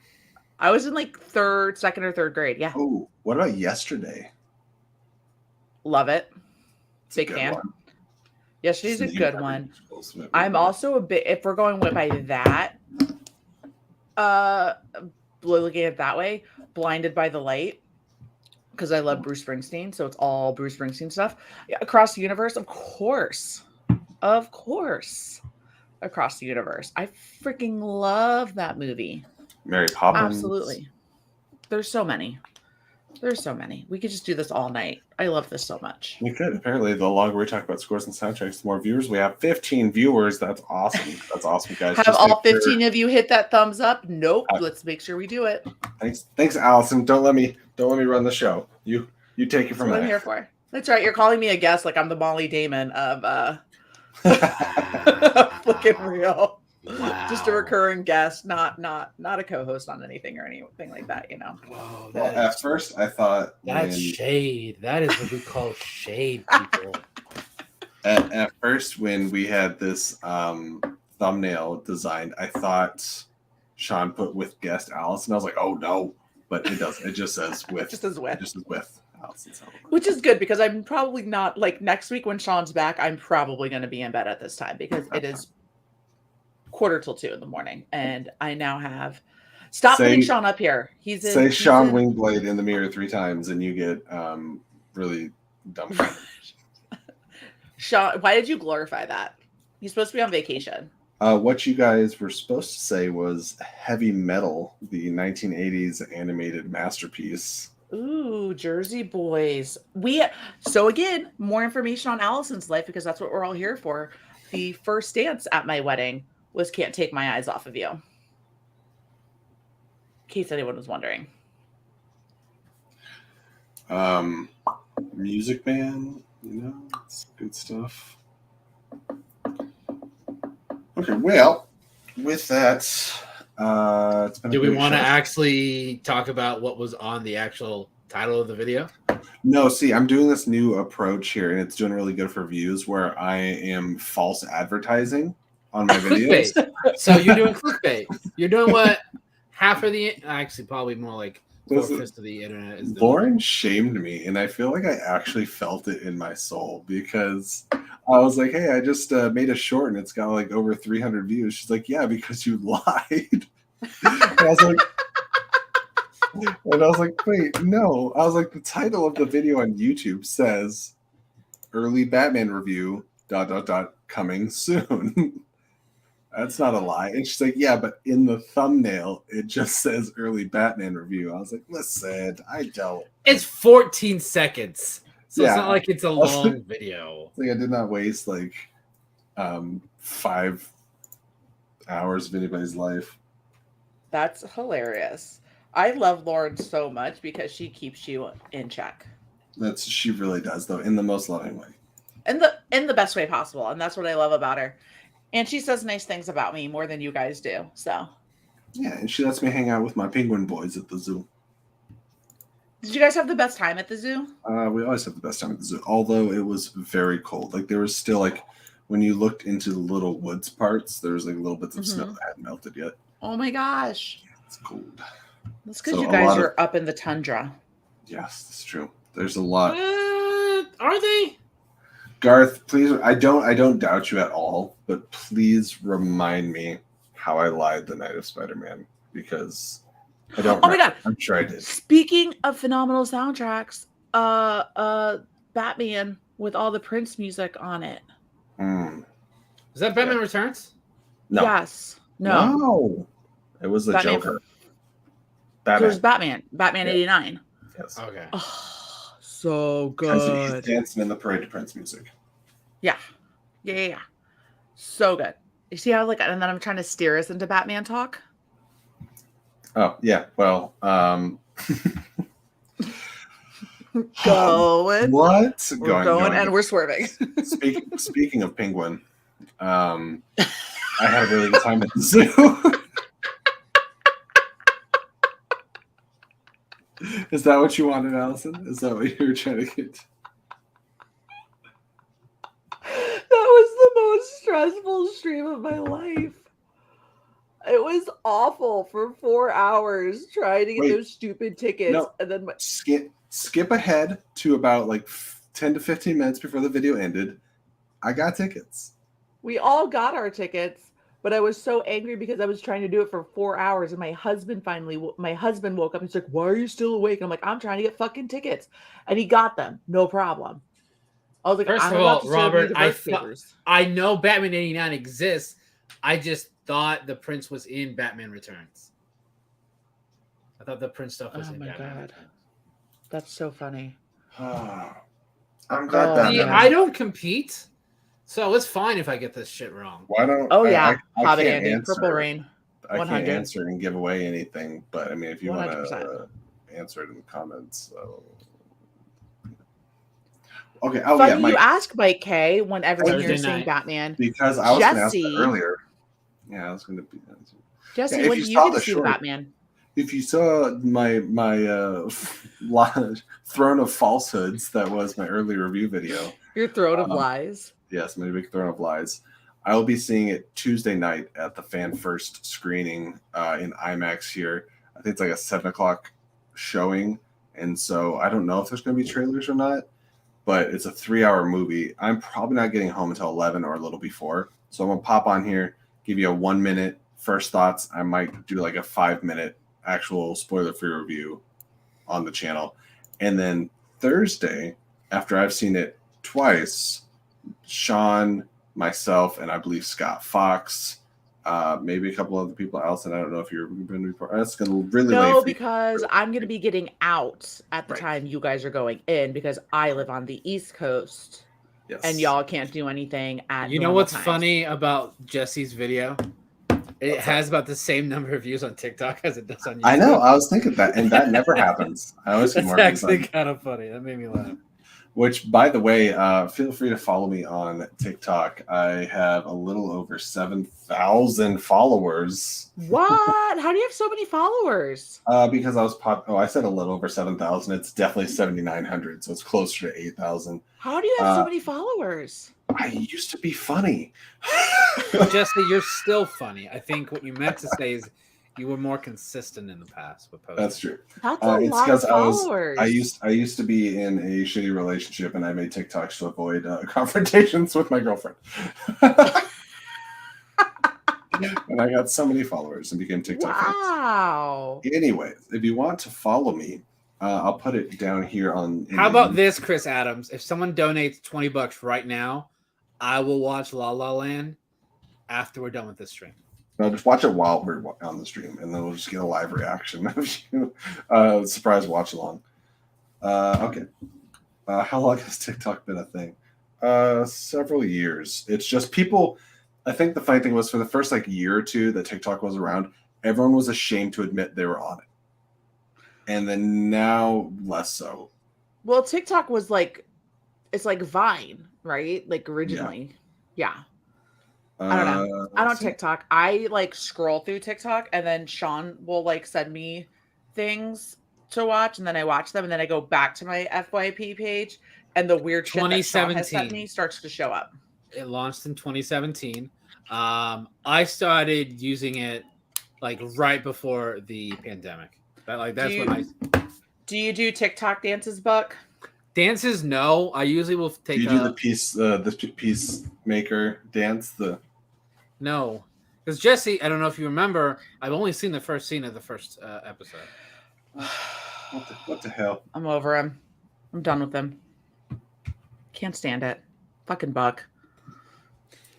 I was in like second or third grade. Yeah. Oh, what about Yesterday? Love it. It's Big fan. One. Yesterday's a good one. I'm also a bit, if we're going by that, looking at it that way, Blinded by the Light, because I love Bruce Springsteen, so it's all Bruce Springsteen stuff. Yeah, Across the Universe, of course. Across the Universe. I freaking love that movie. Mary Poppins. Absolutely. There's so many. We could just do this all night. I love this so much. We could. Apparently, the longer we talk about scores and soundtracks, the more viewers we have. 15 viewers. That's awesome. That's awesome, guys. Have all 15 of you hit that thumbs up? Nope. Let's make sure we do it. Thanks, Allison. Don't let me run the show. You take it from there. That's what I'm here for. That's right. You're calling me a guest like I'm the Molly Damon of Flickin' Real. Wow. Just a recurring guest, not a co-host on anything or anything like that, Whoa, Well, at first I thought that's shade. That is what we call shade, people. At first, when we had this thumbnail designed, I thought Sean put with guest Allison. I was like, oh no, but it doesn't. It just says with. Just as with. Just as with Allison. Which is good because I'm probably not like next week when Sean's back. I'm probably going to be in bed at this time because it is 1:45 in the morning, and I now have. Stop putting Sean up here. He's Sean Wingblade in the mirror 3 times, and you get really dumb. Sean, why did you glorify that? He's supposed to be on vacation. What you guys were supposed to say was Heavy Metal, the 1980s animated masterpiece. Ooh, Jersey Boys. So again, more information on Allison's life because that's what we're all here for. The first dance at my wedding was Can't Take My Eyes Off of You. In case anyone was wondering. Music band, it's good stuff. Okay, well, with that, it's been. Do we want to actually talk about what was on the actual title of the video? No, see, I'm doing this new approach here, and it's doing really good for views where I am false advertising on my videos. So you're doing clickbait. You're doing what half of the, actually probably more like 4/5 of the internet is doing. Lauren shamed me, and I feel like I actually felt it in my soul because I was like, hey, I just made a short and it's got like over 300 views. She's like, yeah, because you lied. And I was like, wait, no. I was like, the title of the video on YouTube says early Batman review, ... coming soon. That's not a lie. And she's like, yeah, but in the thumbnail, it just says early Batman review. I was like, listen, I don't. It's 14 seconds. So it's not like it's a long video. Like I did not waste like 5 hours of anybody's life. That's hilarious. I love Lauren so much because she keeps you in check. She really does, though, in the most loving way. In the best way possible. And that's what I love about her. And she says nice things about me more than you guys do. So yeah, and she lets me hang out with my penguin boys at the zoo. Did you guys have the best time at the zoo? We always have the best time at the zoo, although it was very cold. Like there was still like when you looked into the little woods parts, there was like little bits of snow that hadn't melted yet. Oh my gosh. Yeah, it's cold. That's because you guys are up in the tundra. Yes, that's true. There's a lot. Are they? Garth, please, I don't doubt you at all, but please remind me how I lied the night of Spider-Man because I don't. Oh my god! I'm sure I did. Speaking of phenomenal soundtracks, Batman with all the Prince music on it. Is that Batman Returns? No. Yes. No. It was the Batman Joker. It was Batman 89. Yes. Okay. Oh, so good. He's dancing in the parade to Prince music. Yeah. So good. You see how and then I'm trying to steer us into Batman talk? Oh, yeah. Well, going. What? We're going and we're swerving. Speaking of Penguin, I had a really good time at the zoo. Is that what you wanted, Allison? Is that what you were trying to get? That was the most stressful stream of my life. It was awful for 4 hours trying to get those stupid tickets. No, and then skip ahead to about like 10 to 15 minutes before the video ended. I got tickets. We all got our tickets. But I was so angry because I was trying to do it for 4 hours. And my husband woke up. He's like, why are you still awake? And I'm like, I'm trying to get fucking tickets. And he got them. No problem. I was like, first of all, Robert, I know Batman 89 exists. I just thought the Prince was in Batman Returns. I thought the Prince stuff was in Batman Returns. That's so funny. I'm glad that I don't compete. So it's fine if I get this shit wrong. Why don't? Oh yeah, I Hobbit can't Andy, answer. Purple Rain. 100. I can't answer and give away anything, but I mean, if you want 100%. to answer it in the comments. Okay. Oh Funny yeah. you ask Mike K whenever Thursday you're saying night. Batman Because I was going to ask that earlier. Yeah, I was going to be. Jesse, when do you get to see the Batman? If you saw my Throne of Falsehoods, that was my early review video. Your Throne of Lies? Yes, my big Throne of Lies. I will be seeing it Tuesday night at the Fan First screening in IMAX here. I think it's like a 7 o'clock showing. And so I don't know if there's going to be trailers or not, but it's a 3-hour movie. I'm probably not getting home until 11 or a little before. So I'm going to pop on here, give you a 1-minute first thoughts. I might do like a 5-minute actual spoiler-free review on the channel. And then Thursday, after I've seen it twice, Sean, myself, and I believe Scott Fox, maybe a couple other people, Allison, I don't know if you're going to be part. That's going to really no, because I'm going to be getting out at the time you guys are going in, because I live on the East Coast. Yes. And y'all can't do anything at You know what's funny about Jesse's video? It has about the same number of views on TikTok as it does on YouTube. I know. I was thinking that, and that never happens. I always get more. That's actually kind of funny. That made me laugh. Which, by the way, feel free to follow me on TikTok. I have a little over 7,000 followers. What? How do you have so many followers? Because I was I said a little over 7,000. It's definitely 7,900, so it's closer to 8,000. How do you have so many followers? I used to be funny. Jesse, you're still funny. I think what you meant to say is you were more consistent in the past with posting. That's true. That's a lot of followers. I used to be in a shitty relationship, and I made TikToks to avoid confrontations with my girlfriend. And I got so many followers and became TikTok famous. Wow. Anyways, if you want to follow me, I'll put it down here on. How about this, Chris Adams? If someone donates $20 right now, I will watch La La Land after we're done with this stream. No, just watch it while we're on the stream, and then we'll just get a live reaction. Surprise watch along. Okay. How long has TikTok been a thing? Several years. It's just people. I think the funny thing was, for the first year or two that TikTok was around, everyone was ashamed to admit they were on it. And then now less so. Well, TikTok was it's like Vine, right? Like originally. Yeah. I don't know. I don't TikTok. I scroll through TikTok, and then Sean will send me things to watch, and then I watch them, and then I go back to my FYP page, and the weird shit that Sean has sent me starts to show up. It launched in 2017. I started using it right before the pandemic. Do you do TikTok dances, Buck? Dances, no. I usually will take. Do you do the peacemaker dance? No, because Jesse, I don't know if you remember, I've only seen the first scene of the first episode. What the hell? I'm over him. I'm done with him. Can't stand it. Fucking Buck.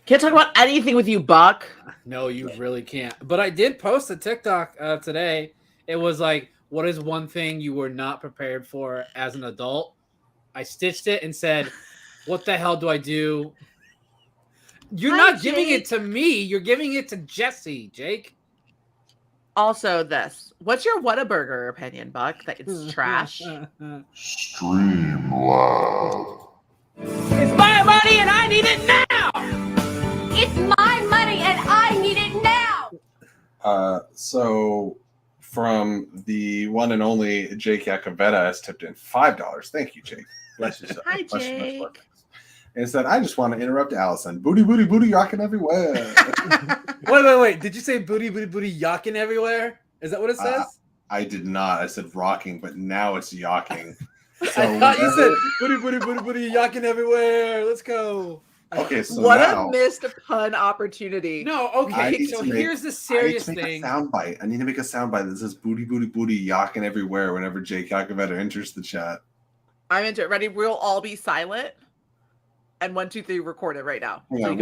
Can't talk about anything with you, Buck. No, you really can't. But I did post a TikTok today. It was what is one thing you were not prepared for as an adult? I stitched it and said, what the hell do I do? You're not giving it to me. You're giving it to Jesse, Jake. Also this. What's your Whataburger opinion, Buck? That it's trash? Streamlab. It's my money and I need it now! It's my money and I need it now! So from the one and only Jake Yakavetta has tipped in $5. Thank you, Jake. Bless yourself. Hi, Jake. And said, I just want to interrupt Allison. Booty, booty, booty, rocking everywhere. Wait. Did you say booty, booty, booty, yocking everywhere? Is that what it says? I did not. I said rocking, but now it's yocking. So I thought you said booty, booty, booty, booty, yocking everywhere. Let's go. Okay, so what now, a missed pun opportunity. No, okay. So here's the serious thing. I need to make a soundbite that says booty, booty, booty, yocking everywhere whenever Jake Yakavetta enters the chat. I'm into it. Ready? We'll all be silent. And 1, 2, 3, record it right now. Yeah, so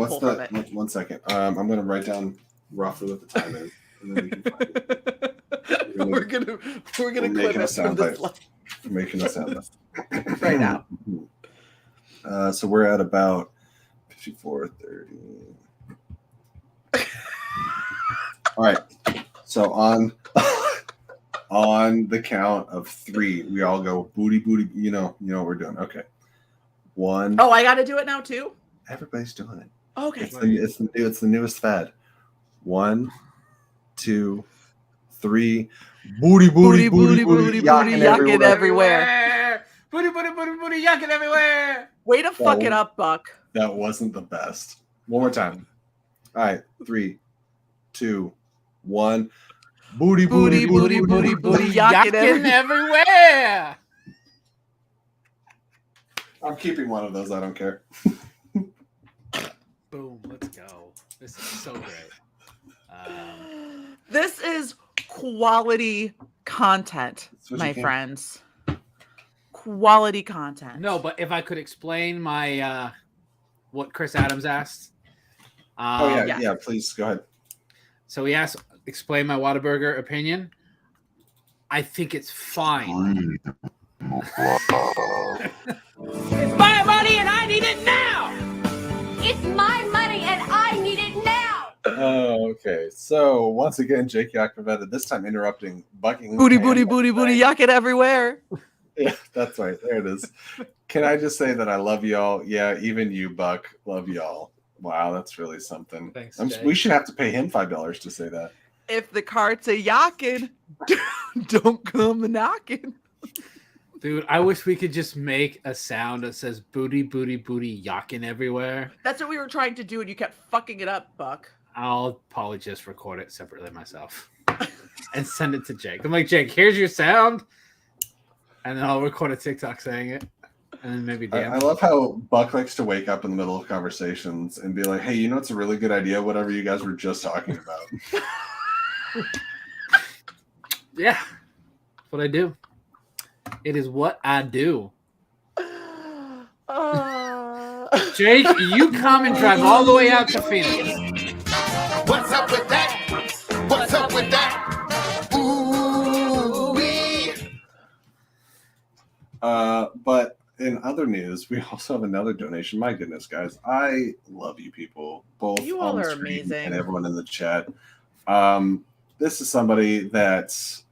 one second. I'm gonna write down roughly what the time is, and then we can find it. We're gonna clip it from this live. Making a soundbite right now. So we're at about 54:30. All right. So on the count of 3, we all go booty, booty. You know what we're doing. Okay. 1. Oh, I got to do it now too. Everybody's doing it. Okay. It's the newest fad. 1, 2, 3. Booty, booty, booty, booty, yacking everywhere. Booty, booty, booty, booty, yacking everywhere. Way to fuck it up, Buck. That wasn't the best. One more time. All right, 3, 2, 1. Booty, booty, booty, booty, booty, yacking everywhere. I'm keeping one of those. I don't care. Boom. Let's go. This is so great. This is quality content, my friends. Quality content. No, but if I could explain my what Chris Adams asked. Yeah, please go ahead. So he asked, explain my Whataburger opinion. I think it's fine. It's my money and I need it now. It's my money and I need it now. Oh, okay. So once again, Jake Yakoveta, this time interrupting Buckingham. Booty, booty, booty, booty, yacking everywhere. Yeah, that's right. There it is. Can I just say that I love y'all? Yeah, even you, Buck. Love y'all. Wow, that's really something. Thanks, we should have to pay him $5 to say that. If the cart's a yacking, don't come a knocking. Dude, I wish we could just make a sound that says booty, booty, booty, yacking everywhere. That's what we were trying to do, and you kept fucking it up, Buck. I'll probably just record it separately myself and send it to Jake. I'm like, Jake, here's your sound. And then I'll record a TikTok saying it. And then maybe Dan. I love how Buck likes to wake up in the middle of conversations and be like, hey, you know it's a really good idea, whatever you guys were just talking about. Yeah. That's what I do. It is what I do. Jake, you come and drive all the way out to Phoenix. What's up with that? What's up with that? Ooh-wee. But in other news, we also have another donation. My goodness, guys, I love you people, both you all on the are stream amazing, and everyone in the chat. This is somebody that's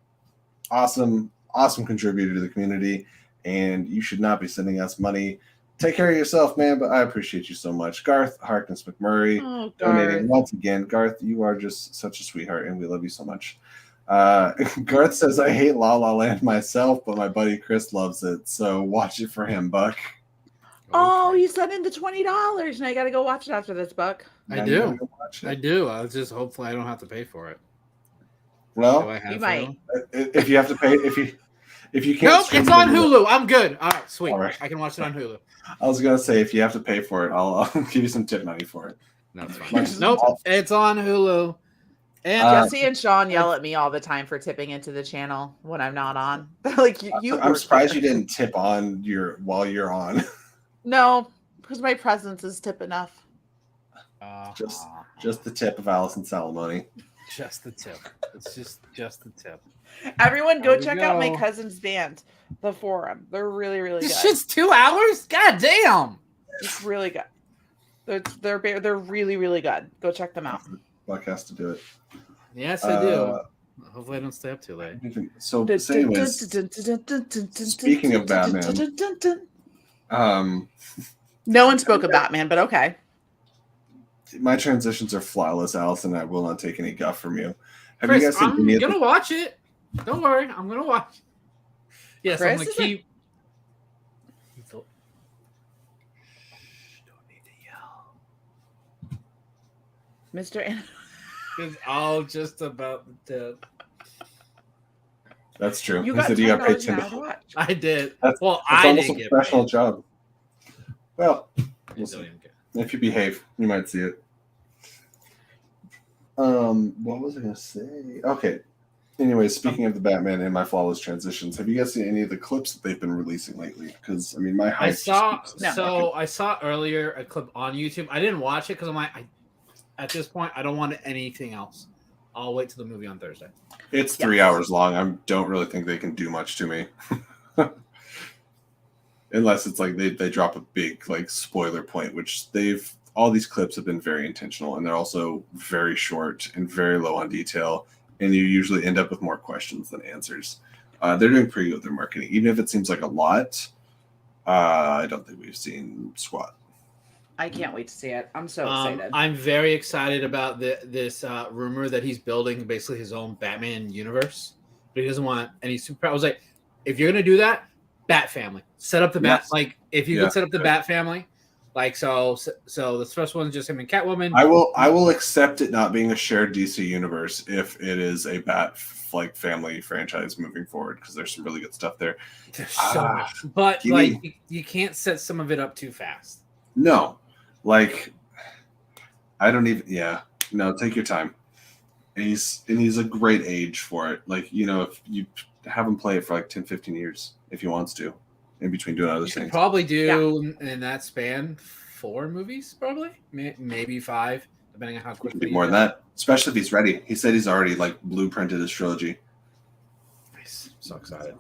awesome contributor to the community, and you should not be sending us money. Take care of yourself, man, but I appreciate you so much. Garth Harkness McMurray donating once again. Garth, you are just such a sweetheart, and we love you so much. Garth says, I hate La La Land myself, but my buddy Chris loves it, so watch it for him, Buck. Oh, he sent in the $20. Now I got to go watch it after this, Buck. I do. I do. I was just hopefully I don't have to pay for it. Well, you might. If you have to pay, if you can't. Nope, it's on Hulu. I'm good. All right, sweet. All right. I can watch it on Hulu. I was gonna say if you have to pay for it, I'll give you some tip money for it. No, it's fine. Nope, it's on Hulu. And Jesse and Sean yell at me all the time for tipping into the channel when I'm not on. Like you. I'm surprised you didn't tip on while you're on. No, because my presence is tip enough. Just the tip of Allison's alimony. Just the tip. It's just the tip. Everyone, go check out my cousin's band, The Forum. They're really, really good. This shit's 2 hours. God damn. It's really good. They're really, really good. Go check them out. Buck has to do it. Yes, I do. Hopefully, I don't stay up too late. So, anyways, speaking of Batman, no one spoke of Batman, but okay. My transitions are flawless, Allison. I will not take any guff from you. Have Chris, you guys seen I'm gonna watch it. Don't worry, I'm gonna watch. Yes, Chris, I'm gonna keep. Don't need to yell, Mr. It's all just about the tip. That's true. You He said you got paid $10 to watch. I did. That's I almost didn't a get professional paid. job. Well, I don't even care. if you behave, you might see it. What was I gonna say? Okay. Anyways, speaking of the Batman and my flawless transitions, have you guys seen any of the clips that they've been releasing lately? Because I mean, my hype I saw earlier a clip on YouTube. I didn't watch it because I'm like, at this point, I don't want anything else. I'll wait till the movie on Thursday. It's 3 hours long. I don't really think they can do much to me. Unless it's like they drop a big like spoiler point, which all these clips have been very intentional, and they're also very short and very low on detail, and you usually end up with more questions than answers. They're doing pretty good with their marketing. Even if it seems like a lot, I don't think we've seen squat. I can't wait to see it. I'm so excited. I'm very excited about this rumor that he's building basically his own Batman universe, but he doesn't want any super. I was like, if you're gonna do that, Bat Family, set up the Bat. Like, if you could set up the Bat Family, like so the first one's just him and Catwoman. I will accept it not being a shared DC universe if it is a Bat family franchise moving forward, because there's some really good stuff there. There's so much, but you can't set some of it up too fast. No, like I don't even. Yeah, no, take your time. And he's a great age for it. Like, you know, if you have him play it for like 10, 15 years, if he wants to, in between doing other things. Probably do in that span 4 movies, probably maybe 5, depending on how quickly. More than that, especially if he's ready. He said he's already like blueprinted his trilogy. Nice, so excited.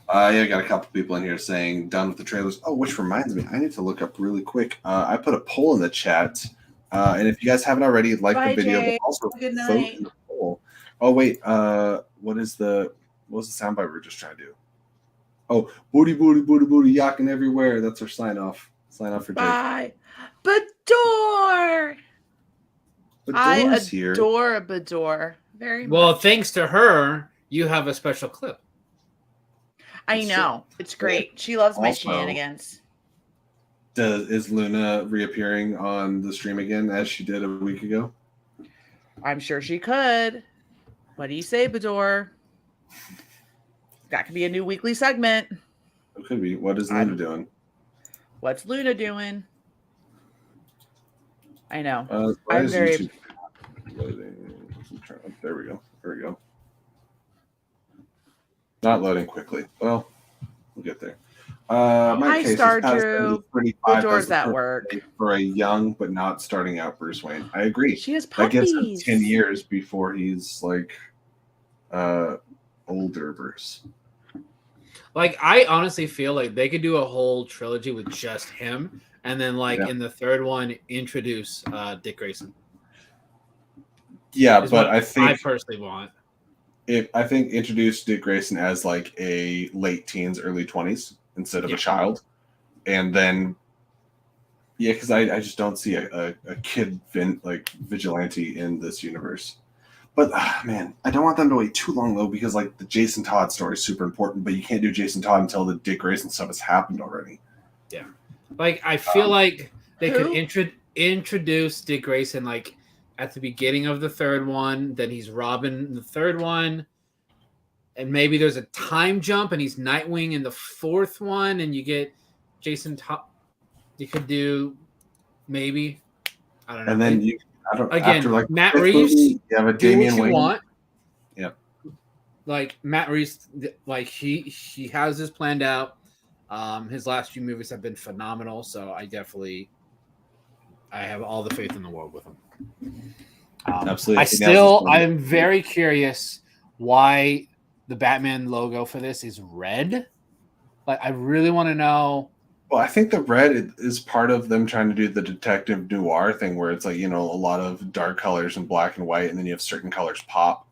I got a couple people in here saying done with the trailers. Oh, which reminds me, I need to look up really quick. I put a poll in the chat, and if you guys haven't already, like the video, but also vote in the poll. Oh wait, what was the soundbite we were just trying to do? Oh, booty, booty, booty, booty, yacking everywhere. That's our sign off. Sign off for Jake. Bye, Bador. I adore Bador very much. Well, thanks to her, you have a special clip. I know. It's great. She loves my shenanigans. Is Luna reappearing on the stream again as she did a week ago? I'm sure she could. What do you say, Bador? That could be a new weekly segment. It could be. What is Luna doing? What's Luna doing? I know. I'm very. There we go. There we go. Not loading quickly. Well, we'll get there. Hi, Star Drew. Bador's at work. For a young but not starting out Bruce Wayne. I agree. She has puppies. That gets him 10 years before he's like older Bruce. Like, I honestly feel like they could do a whole trilogy with just him, and then in the third one introduce Dick Grayson. Yeah, but I think I personally want. I think introduce Dick Grayson as like a late teens, early 20s instead of a child, and then because I just don't see a kid vigilante in this universe. But man, I don't want them to wait too long though, because like the Jason Todd story is super important, but you can't do Jason Todd until the Dick Grayson stuff has happened already. Yeah, like I feel like they could introduce Dick Grayson like at the beginning of the third one, then he's Robin in the third one, and maybe there's a time jump and he's Nightwing in the fourth one, and you get Jason Todd. You could do maybe, I don't know. And then after Matt Reeves, you have a Damian Wayne. Want. Yeah, like Matt Reeves, like he has this planned out. His last few movies have been phenomenal, so I have all the faith in the world with him. Absolutely. I'm very curious why the Batman logo for this is red. Like, I really want to know. Well, I think the red is part of them trying to do the detective noir thing, where it's like, you know, a lot of dark colors and black and white, and then you have certain colors pop.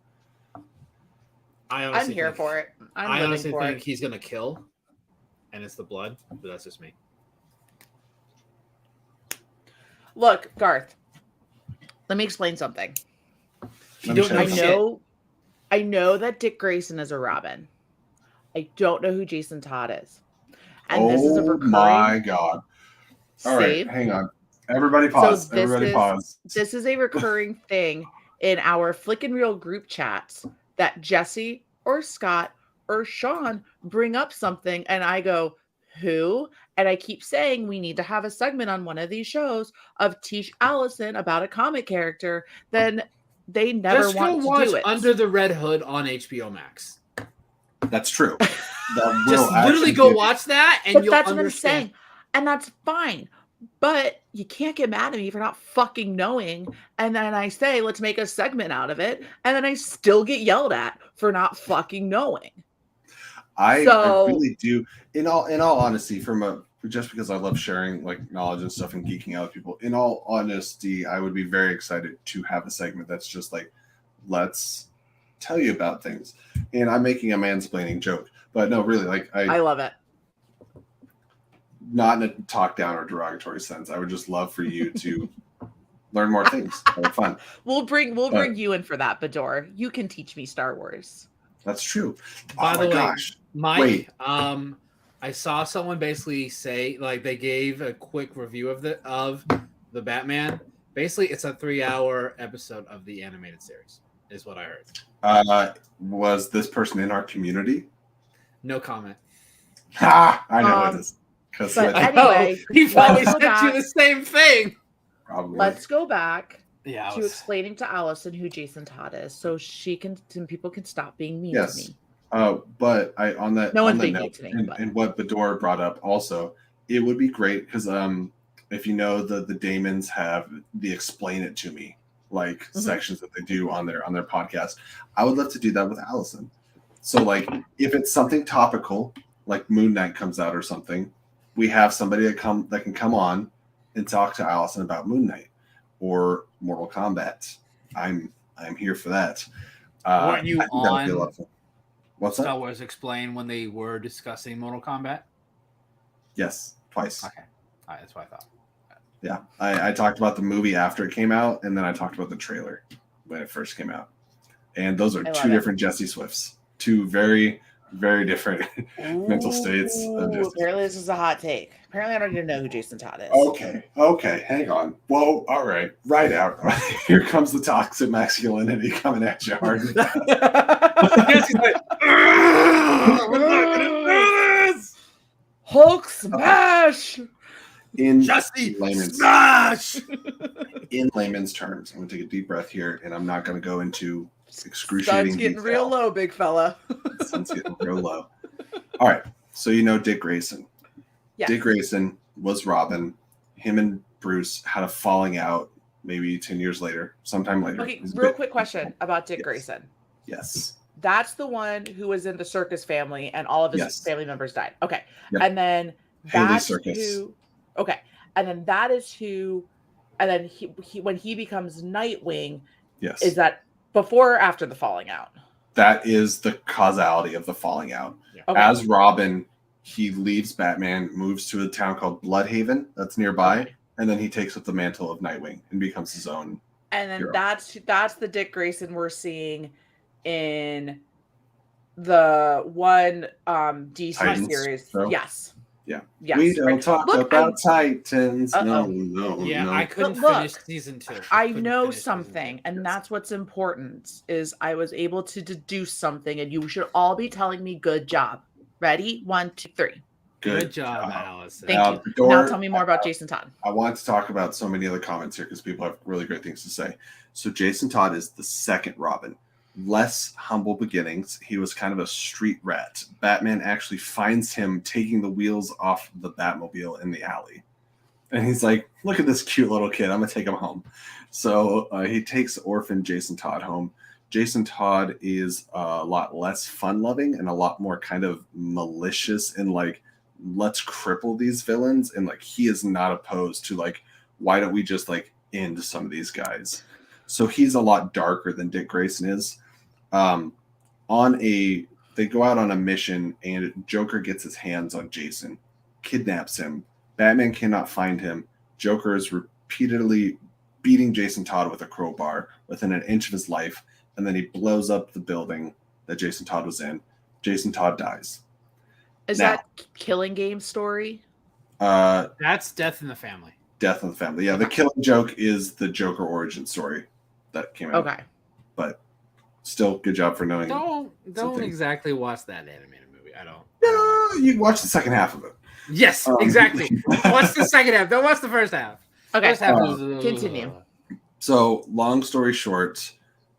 I'm here for it. I honestly think he's gonna kill, and it's the blood, but that's just me. Look, Garth, let me explain something. I know that Dick Grayson is a Robin. I don't know who Jason Todd is. And this is a recurring. My God. All right, hang on. Everybody pause. Pause. This is a recurring thing in our Flick and Reel group chats that Jesse or Scott or Sean bring up something and I go, who? And I keep saying we need to have a segment on one of these shows of teach Allison about a comic character. Then they never Just want go to do it. Under the Red Hood on HBO Max. That's true. Just literally go watch that and you'll that's understand. What I'm saying. And that's fine. But you can't get mad at me for not fucking knowing. And then I say, let's make a segment out of it. And then I still get yelled at for not fucking knowing. I really do. In all honesty, just because I love sharing like knowledge and stuff and geeking out with people, in all honesty, I would be very excited to have a segment that's just like, let's tell you about things. And I'm making a mansplaining joke, but no, really, like I love it. not in a talk down or derogatory sense. I would just love for you to learn more things. Have fun. We'll bring you in for that, Bador. You can teach me Star Wars. That's true. By the way, gosh. Mike, Wait. I saw someone basically say, like, they gave a quick review of the Batman. Basically, it's a 3-hour episode of the animated series, is what I heard. Was this person in our community? No comment. Ha! I know it is. But anyway, he probably let's go sent you back. the same thing. Probably. Let's go back Yeah, to explaining to Allison who Jason Todd is, so some people can stop being mean Yes. to me. But on that No one's on that being note, mean to me, and, but- and what Bador brought up also, it would be great because if you know the Damons have the explain it to me sections that they do on their podcast, I would love to do that with Allison. So like if it's something topical, like Moon Knight comes out or something, we have somebody that can come on and talk to Allison about Moon Knight or Mortal Kombat. I'm here for that. Weren't you I think that would be a lot on of fun. What's that? Star Wars Explain when they were discussing Mortal Kombat? Yes, twice. Okay. All right, that's what I thought. Yeah, I talked about the movie after it came out, and then I talked about the trailer when it first came out. And those are two different Jesse Swifts. Two very, very different mental states. Apparently, this is a hot take. Apparently, I don't even know who Jason Todd is. Okay, hang on. Whoa, all right. Right out. Here comes the toxic masculinity coming at you hard. Jesse's like, we're not gonna do this! Hulk smash! In Jesse, layman's smash! in layman's terms, I'm going to take a deep breath here, and I'm not going to go into excruciating Sun's getting detail. real low, big fella. Sun's getting real low. All right, so you know Dick Grayson. Yes. Dick Grayson was Robin. Him and Bruce had a falling out maybe 10 years later, sometime later. Okay, It was a real bit- quick question about Dick Yes. Grayson. Yes. That's the one who was in the circus family and all of his Yes. family members died. Okay. Yep. And then Haley that's Circus. who. Okay. And then that is who. And then he when he becomes Nightwing, Yes. is that before or after the falling out? That is the causality of the falling out. Okay. As Robin, he leaves Batman, moves to a town called Bloodhaven that's nearby, Okay. and then he takes up the mantle of Nightwing and becomes his own. And then hero. that's the Dick Grayson we're seeing in the one DC Titans series. show? Yes. Yeah. Yes. We don't right. talk Look, about Titans. Uh-oh. No. Yeah, no. I couldn't But look, finish season 2. I Couldn't know finish season something, 2. and Yes. that's what's important. Is I was able to deduce something, and you should all be telling me good job. Ready? 1, 2, 3. Good job, Allison. Thank you. Bador, Now tell me more about Jason Todd. I want to talk about so many other comments here because people have really great things to say. So Jason Todd is the second Robin. Less humble beginnings. He was kind of a street rat. Batman actually finds him taking the wheels off the Batmobile in the alley. And he's like, look at this cute little kid. I'm going to take him home. So he takes orphan Jason Todd home. Jason Todd is a lot less fun-loving and a lot more kind of malicious and like, let's cripple these villains. And like, he is not opposed to like, why don't we just like end some of these guys? So he's a lot darker than Dick Grayson is. They go out on a mission and Joker gets his hands on Jason, kidnaps him. Batman cannot find him. Joker is repeatedly beating Jason Todd with a crowbar within an inch of his life, and then he blows up the building that Jason Todd was in. Jason Todd dies. Is Now- that Killing Game story? That's Death in the Family. Death of the Family. Yeah, the Killing Joke is the Joker origin story that came out. Okay. But still, good job for knowing. Don't Something. exactly watch that animated movie. I don't. No, you watch the second half of it. Yes, Um, exactly. Watch the second half. Don't watch the first half. Okay. First half Continue. So, long story short,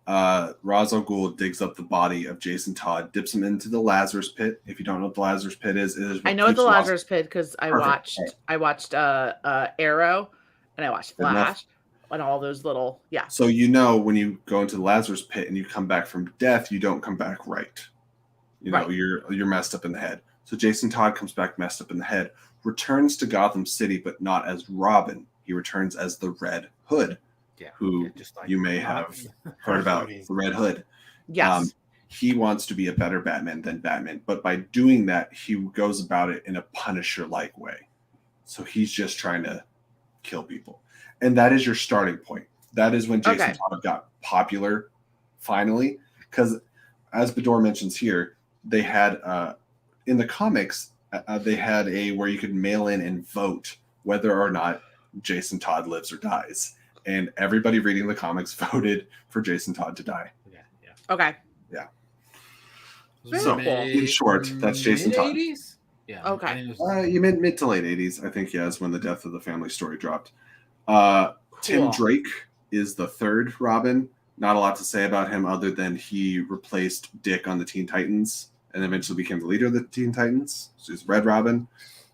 Ra's al Ghul digs up the body of Jason Todd, dips him into the Lazarus Pit. If you don't know what the Lazarus Pit is, it is. I know what the Lazarus Pit because Perfect. I watched Arrow, and I watched Good enough. Flash, and all those little So you know when you go into the Lazarus Pit and you come back from death, you don't come back right. You know Right. you're messed up in the head. So Jason Todd comes back messed up in the head, returns to Gotham City, but not as Robin. He returns as the Red Hood, Yeah. who just like you may have heard about. The Red Hood. Yes. He wants to be a better Batman than Batman, but by doing that, he goes about it in a Punisher-like way. So he's just trying to kill people. And that is your starting point. That is when Jason Todd got popular, finally. Because as Bador mentions here, they had, in the comics, they had where you could mail in and vote whether or not Jason Todd lives or dies. And everybody reading the comics voted for Jason Todd to die. Yeah. Okay. Yeah. So, in short, that's Jason Todd. Mid-80s? Yeah. Okay. You meant mid to late 80s, I think, is when the Death of the Family story dropped. Tim Drake is the third Robin. Not a lot to say about him other than he replaced Dick on the Teen Titans and eventually became the leader of the Teen Titans. So he's Red Robin.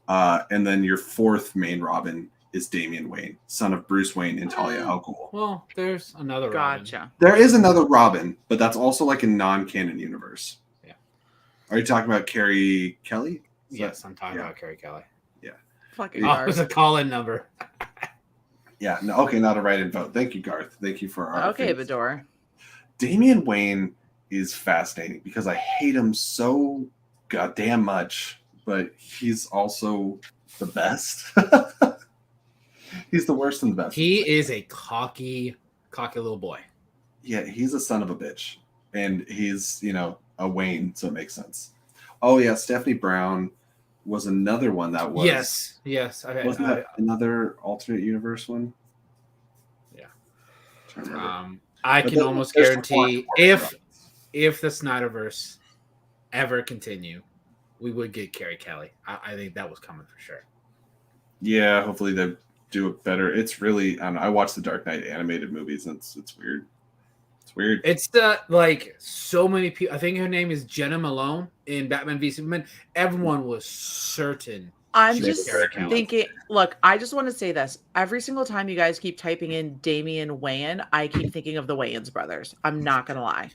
And then your fourth main Robin is Damian Wayne, son of Bruce Wayne and Talia al Ghul. Well, there's another Gotcha. Robin. There is another Robin, but that's also like a non-canon universe. Yeah. Are you talking about Carrie Kelly? Yes, I'm talking about Carrie Kelly. Yeah. Fucking Oh, it was a call-in number. Yeah. No. Okay. Not a write-in vote. Thank you, Garth. Thank you for our. Okay, Bador. Damian Wayne is fascinating because I hate him so goddamn much, but he's also the best. He's the worst and the best. He is a cocky little boy. Yeah, he's a son of a bitch, and he's a Wayne, so it makes sense. Oh yeah, Stephanie Brown was another one that was. Yes. Wasn't that another alternate universe one? Yeah. I can almost guarantee if the Snyderverse ever continue, we would get Carrie Kelly. I think that was coming for sure. Yeah, hopefully they do it better. It's really, I don't know, I watched the Dark Knight animated movies, and it's weird. It's weird. It's so many people. I think her name is Jenna Malone in Batman v Superman. Everyone was certain. I'm just thinking, look, I just want to say this. Every single time you guys keep typing in Damian Wayne, I keep thinking of the Wayans brothers. I'm not going to lie.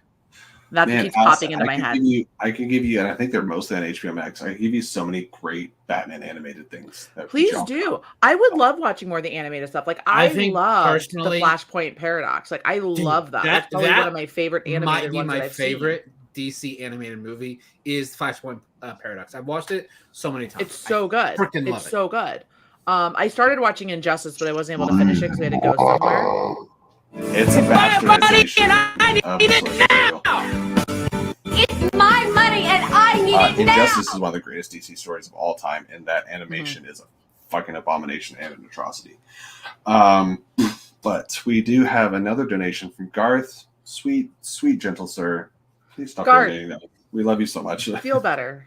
That keeps popping into my head. I can give you, and I think they're mostly on HBO Max. I can give you so many great Batman animated things. Please do. I would love watching more of the animated stuff. Like I love the Flashpoint Paradox. Like I love that. That's probably one of my favorite animated ones. My favorite DC animated movie is Flashpoint Paradox. I've watched it so many times. It's so good. Freaking love it. It's so good. I started watching Injustice, but I wasn't able to finish it because we had to go somewhere. It's a bastardization. I need it now. It's my money and I need it now. Injustice is one of the greatest DC stories of all time, and that animation is a fucking abomination and an atrocity. But we do have another donation from Garth. Sweet, gentle sir. Please stop donating that. We love you so much. Feel better.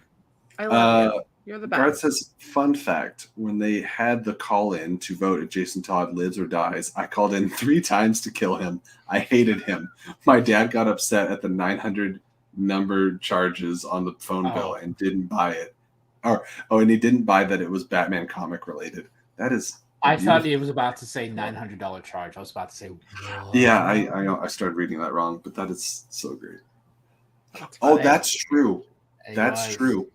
I love you. You're the best. Garth says, fun fact, when they had the call-in to vote if Jason Todd lives or dies, I called in 3 times to kill him. I hated him. My dad got upset at the 900 number charges on the phone bill and didn't buy it. And he didn't buy that it was Batman comic related. That is... I thought he was about to say $900 charge. I was about to say... Whoa. Yeah, I started reading that wrong, but that is so great. That's true. That's true.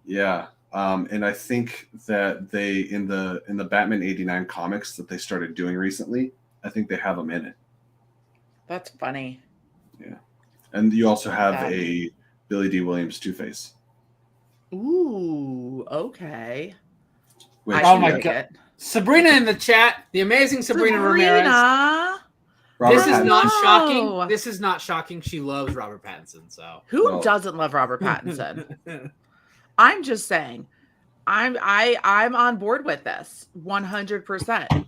Yeah. And I think that they in the Batman 89 comics that they started doing recently, I think they have them in it. That's funny. Yeah. And you also have a Billy D. Williams Two-Face. Ooh, okay. Oh my god. Sabrina in the chat. The amazing Sabrina Ramirez. This is not shocking. This is not shocking. She loves Robert Pattinson. So who doesn't love Robert Pattinson? I'm just saying, I'm on board with this 100%.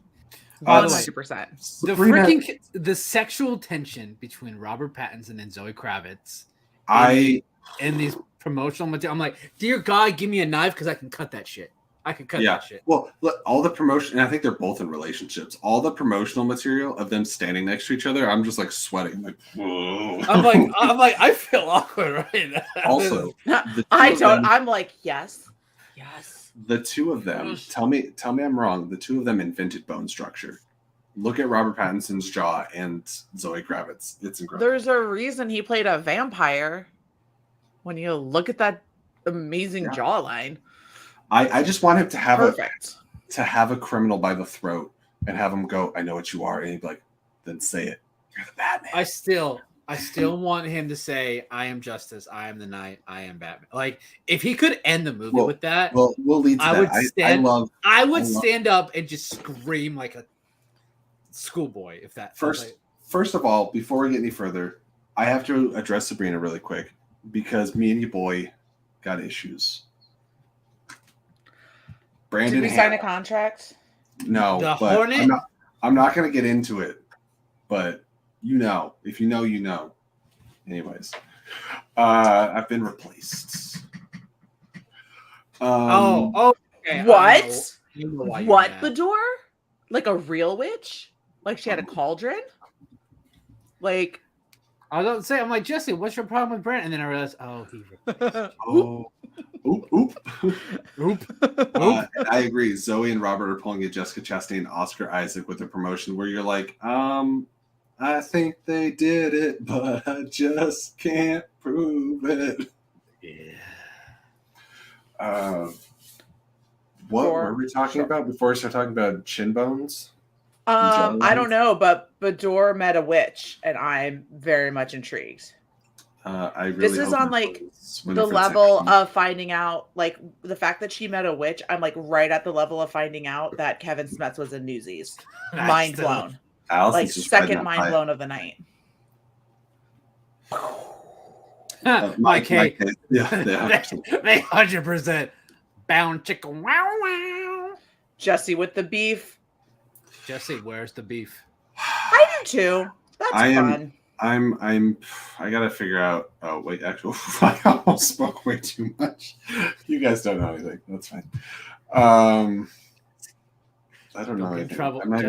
100%. The sexual tension between Robert Pattinson and Zoe Kravitz. In these promotional material, I'm like, dear God, give me a knife because I can cut that shit. I can cut that shit. Well, look, all the promotion, and I think they're both in relationships. All the promotional material of them standing next to each other, I'm just like sweating. Like, whoa. I'm like, I feel awkward right now. Also, I don't. I'm like, yes. The two of them. Tell me, I'm wrong. The two of them invented bone structure. Look at Robert Pattinson's jaw and Zoe Kravitz. It's incredible. There's a reason he played a vampire. When you look at that amazing jawline. I just want him to have a criminal by the throat and have him go, I know what you are. And he'd be like, then say it. You're the Batman. I still I still want him to say, "I am justice. I am the night. I am Batman." Like, if he could end the movie with that, we'll lead to I that. I would stand up and just scream like a schoolboy. If that first of all, before we get any further, I have to address Sabrina really quick because me and your boy got issues. Brandon, did we sign a contract? No, the but Hornet. I'm not going to get into it, but if you know, you know. Anyways, I've been replaced. Okay. What? What? The Bador? Like a real witch? Like she had a cauldron? Like I was about to say, I'm like, Jesse, what's your problem with Brent? And then I realized, Oop. And I agree. Zoe and Robert are pulling a Jessica Chastain, Oscar Isaac with a promotion where you're like, I think they did it, but I just can't prove it. Yeah. What were we talking about before we start talking about chin bones? I don't know, but Bador met a witch, and I'm very much intrigued. This is on like the level of finding out, like the fact that she met a witch. I'm like right at the level of finding out that Kevin Smith was in Newsies. Mind blown. Like second mind blown of the night. Mike, hey, yeah, 100% bound chicken. Wow, wow. Jesse with the beef. Jesse, where's the beef? I do too. That's fun. I gotta figure out. Oh wait, actually, I almost spoke way too much. You guys don't know anything. That's fine. I don't know anything. Trouble, I'm not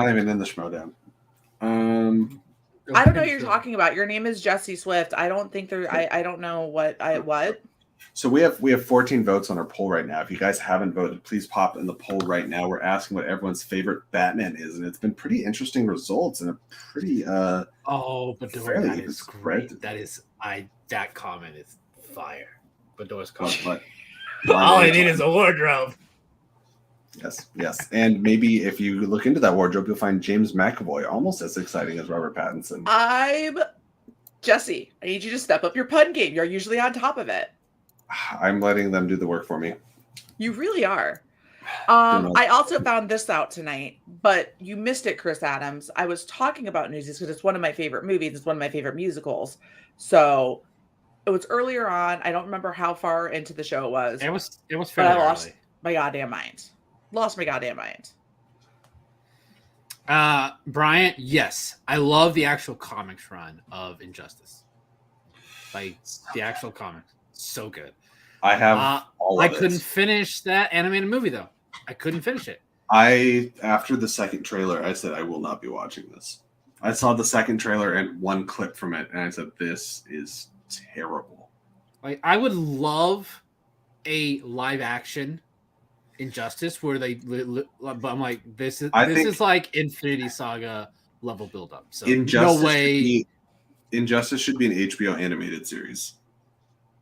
even in the Schmodown. I don't know what you're talking about. Your name is Jesse Swift. I don't think there. I don't know what. So we have 14 votes on our poll right now. If you guys haven't voted, please pop in the poll right now. We're asking what everyone's favorite Batman is, and it's been pretty interesting results and a pretty but that is great. That comment is fire. Bador's comment. All I need is a wardrobe. Yes. And maybe if you look into that wardrobe, you'll find James McAvoy almost as exciting as Robert Pattinson. Jesse, I need you to step up your pun game. You're usually on top of it. I'm letting them do the work for me. You really are. I also found this out tonight, but you missed it, Chris Adams. I was talking about Newsies because it's one of my favorite movies. It's one of my favorite musicals. So it was earlier on. I don't remember how far into the show it was. It was fairly early. Lost my goddamn mind. Bryant, yes. I love the actual comics run of Injustice. Like the actual comics. So good. I have I couldn't finish that animated movie though. I couldn't finish it. After the second trailer, I said I will not be watching this. I saw the second trailer and one clip from it, and I said this is terrible. Like I would love a live action Injustice where they, but I'm like, this is like Infinity Saga level build up. So Injustice no way. Injustice should be an HBO animated series.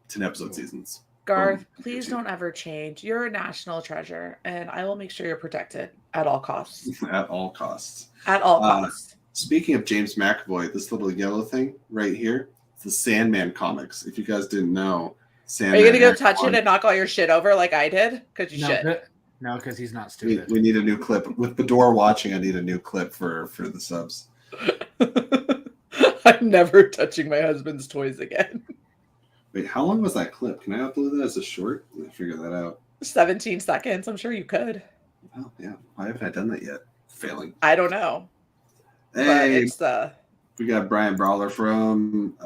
10 episode seasons. Garth, please don't ever change. You're a national treasure, and I will make sure you're protected at all costs. At all costs. At all costs. Speaking of James McAvoy, this little yellow thing right here, it's the Sandman comics. If you guys didn't know, Sandman. Are you going to go touch it and knock all your shit over like I did? Because you should. No, because he's not stupid. We need a new clip. With Bador watching, I need a new clip for the subs. I'm never touching my husband's toys again. Wait, how long was that clip? Can I upload that as a short? Let me figure that out. 17 seconds. I'm sure you could. Oh, yeah. Why haven't I done that yet? Failing. I don't know. Hey, it's we got Brian Brawler from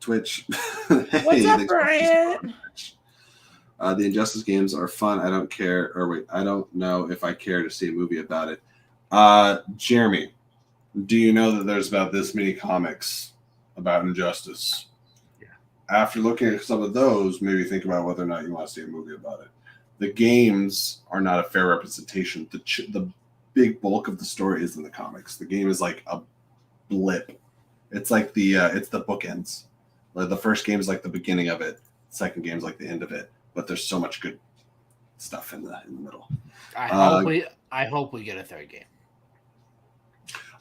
Twitch. What's up, Brian? The Injustice games are fun. I don't care. Or wait, I don't know if I care to see a movie about it. Jeremy, do you know that there's about this many comics about Injustice? After looking at some of those, maybe think about whether or not you want to see a movie about it. The games are not a fair representation. The big bulk of the story is in the comics. The game is like a blip. It's like it's the bookends. Like the first game is like the beginning of it. The second game is like the end of it. But there's so much good stuff in the middle. I hope we get a third game.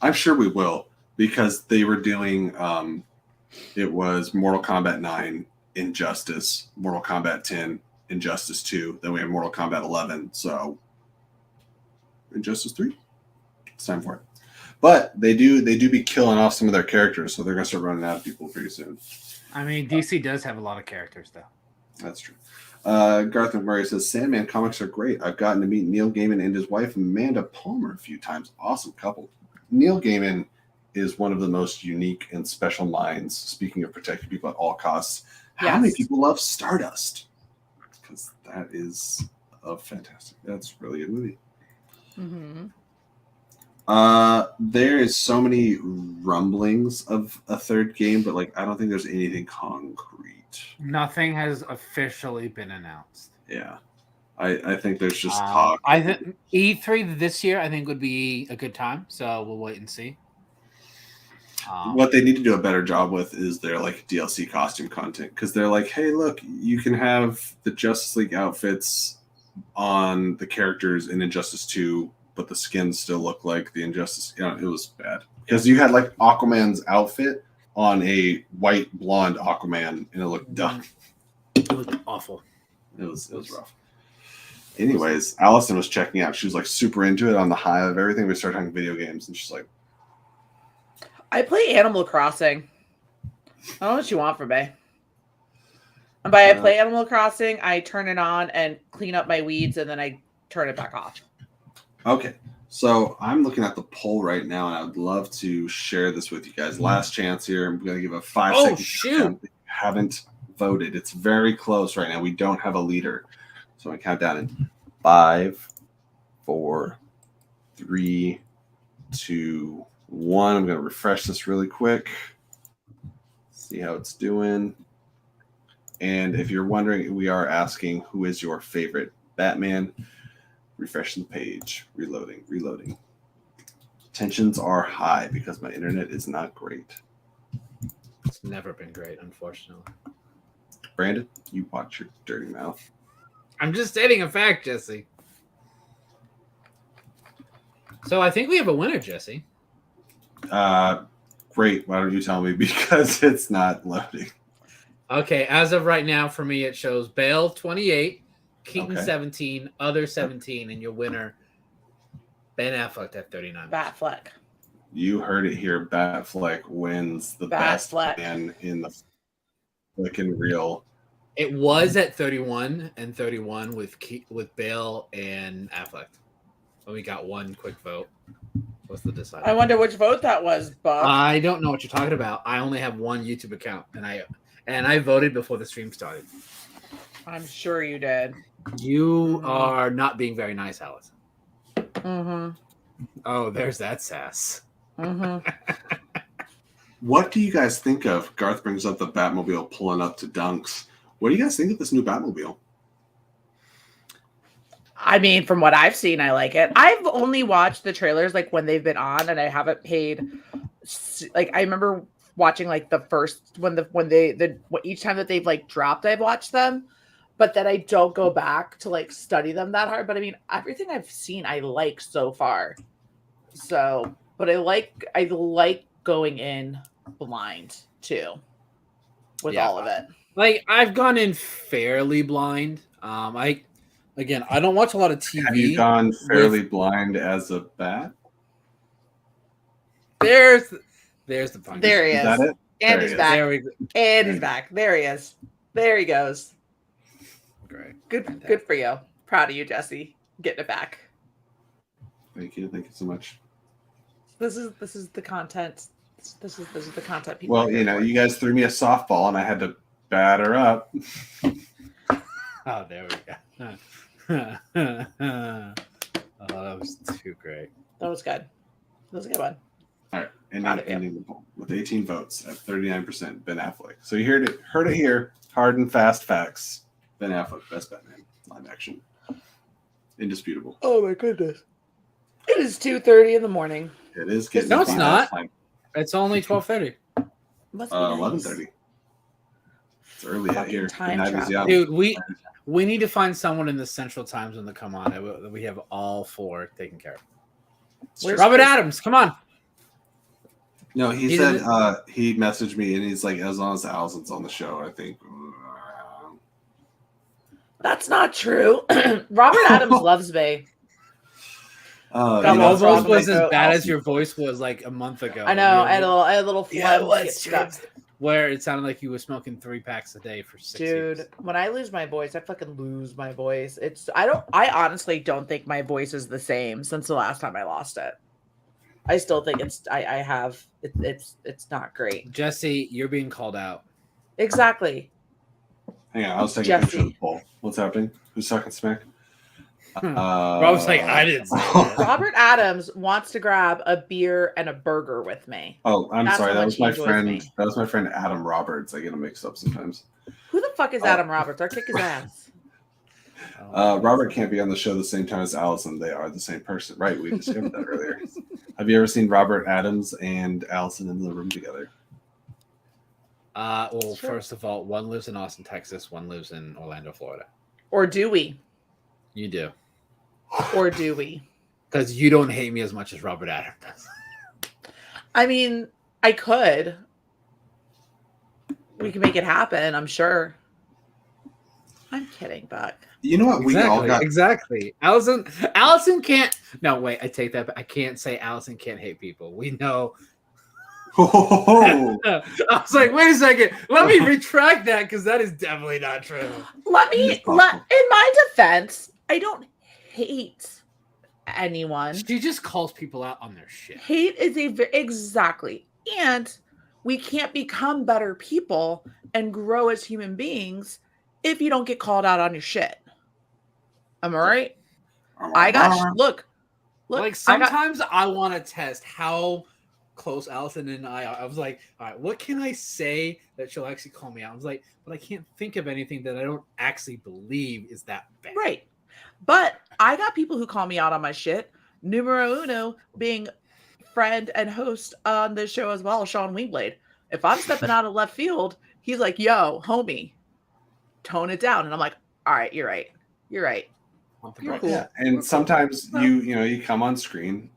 I'm sure we will, because they were doing It was Mortal Kombat 9, Injustice, Mortal Kombat 10, Injustice 2. Then we have Mortal Kombat 11. So Injustice 3. It's time for it. But they do be killing off some of their characters, so they're gonna start running out of people pretty soon. I mean, DC does have a lot of characters, though. That's true. Garth McMurray says, Sandman comics are great. I've gotten to meet Neil Gaiman and his wife, Amanda Palmer, a few times. Awesome couple. Neil Gaiman is one of the most unique and special minds, speaking of protecting people at all costs. How many people love Stardust? Because that is fantastic. That's really a movie. Mm-hmm. There is so many rumblings of a third game, but like I don't think there's anything concrete. Nothing has officially been announced. Yeah, I think there's just talk. I think E3 this year I think would be a good time, so we'll wait and see. What they need to do a better job with is their like DLC costume content, because they're like, hey, look, you can have the Justice League outfits on the characters in Injustice 2, but the skins still look like the Injustice. You know, it was bad because you had like Aquaman's outfit on a white blonde Aquaman, and it looked dumb. It looked awful. It was rough. Anyways, Allison was checking out. She was like super into it on the high of everything. We started talking video games, and she's like, I play Animal Crossing. I don't know what you want from me. And by I play Animal Crossing, I turn it on and clean up my weeds, and then I turn it back off. Okay. So I'm looking at the poll right now, and I would love to share this with you guys. Last chance here. I'm going to give a 5-second. Oh, shoot. If you haven't voted. It's very close right now. We don't have a leader. So I'm going to count down in 5, 4, 3, 2, 1. I'm going to refresh this really quick. See how it's doing. And if you're wondering, we are asking who is your favorite Batman. Refreshing the page. Reloading. Tensions are high because my internet is not great. It's never been great, unfortunately. Brandon, you watch your dirty mouth. I'm just stating a fact, Jesse. So I think we have a winner, Jesse. Great. Why don't you tell me? Because it's not loading. Okay, as of right now, for me, it shows Bale 28, Keaton 17, other 17, and your winner, Ben Affleck at 39. Batfleck. You heard it here. Batfleck wins the best man in the flicking reel. It was at 31 and 31 with Bale and Affleck. But we got one quick vote. What's the decider? I wonder which vote that was, Bob. I don't know what you're talking about. I only have one YouTube account, and I voted before the stream started. I'm sure you did. You are not being very nice, Allison. Mm-hmm. Oh, there's that sass. Mm-hmm. What do you guys think of? Garth brings up the Batmobile pulling up to Dunks. What do you guys think of this new Batmobile? I mean, from what I've seen, I like it. I've only watched the trailers like when they've been on, and I haven't paid. Like I remember watching like the first when each time that they've like dropped, I've watched them, but then I don't go back to like study them that hard. But I mean, everything I've seen, I like so far. So, but I like going in blind too with all of it. Like I've gone in fairly blind. I don't watch a lot of TV. Have you gone fairly blind as a bat? There's the punch. There he is. Is that it? And he's back. There we go. And he's back. There he is. There he goes. Great. Good for you. Proud of you, Jesse. Getting it back. Thank you so much. This is the content. This is the content people. Well, you guys threw me a softball and I had to bat her up. Oh, there we go. Oh, that was too great. That was good. That was a good one. All right, ending the poll with 18 votes at 39%. Ben Affleck. So you heard it here. Hard and fast facts. Ben Affleck, best Batman live action. Indisputable. Oh my goodness! It is 2:30 in the morning. It is getting. No, it's not. It's only 12:30. 11:30. It's early out here. Dude, we need to find someone in the Central Time Zone to come on. We have all four taken care of. Where's Robert Adams? Come on. No, he said he messaged me and he's like, as long as Allison's on the show, I think. That's not true. Robert Adams loves me. Almost was as bad as your voice was like a month ago. I know. I had a little where it sounded like you were smoking 3 packs a day for 6 years. Dude, when I lose my voice, I fucking lose my voice. I honestly don't think my voice is the same since the last time I lost it. I still think it's not great. Jesse, you're being called out. Exactly. Hang on, I was taking a picture of the poll. What's happening? Who's talking smack? Rob's like, I didn't say that. Robert Adams wants to grab a beer and a burger with me. Oh, I'm sorry. That was my friend. That was my friend Adam Roberts. I get him mixed up sometimes. Who the fuck is Adam Roberts? I'll kick his ass. Robert can't be on the show the same time as Allison. They are the same person. Right. We discovered that earlier. Have you ever seen Robert Adams and Allison in the room together? Well, first of all, one lives in Austin, Texas. One lives in Orlando, Florida. Or do we? You do. Or do we? Because you don't hate me as much as Robert Adams does. I mean, I could. We can make it happen, I'm sure. I'm kidding, Buck. You know what? Exactly. Allison can't. No, wait. I take that back. I can't say Allison can't hate people. We know. I was like, wait a second. Let me retract that because that is definitely not true. In my defense, I don't hate anyone. She just calls people out on their shit. Hate is exactly. And we can't become better people and grow as human beings if you don't get called out on your shit. Am I right? I got look. Like sometimes I want to test how close Allison and I are. I was like, all right, what can I say that she'll actually call me out? I was like, but I can't think of anything that I don't actually believe is that bad. Right. But I got people who call me out on my shit. Numero uno being friend and host on this show as well, Sean Wingblade. If I'm stepping out of left field, he's like, yo, homie, tone it down. And I'm like, all right, you're right. You're right. You're cool. Yeah. And sometimes you come on screen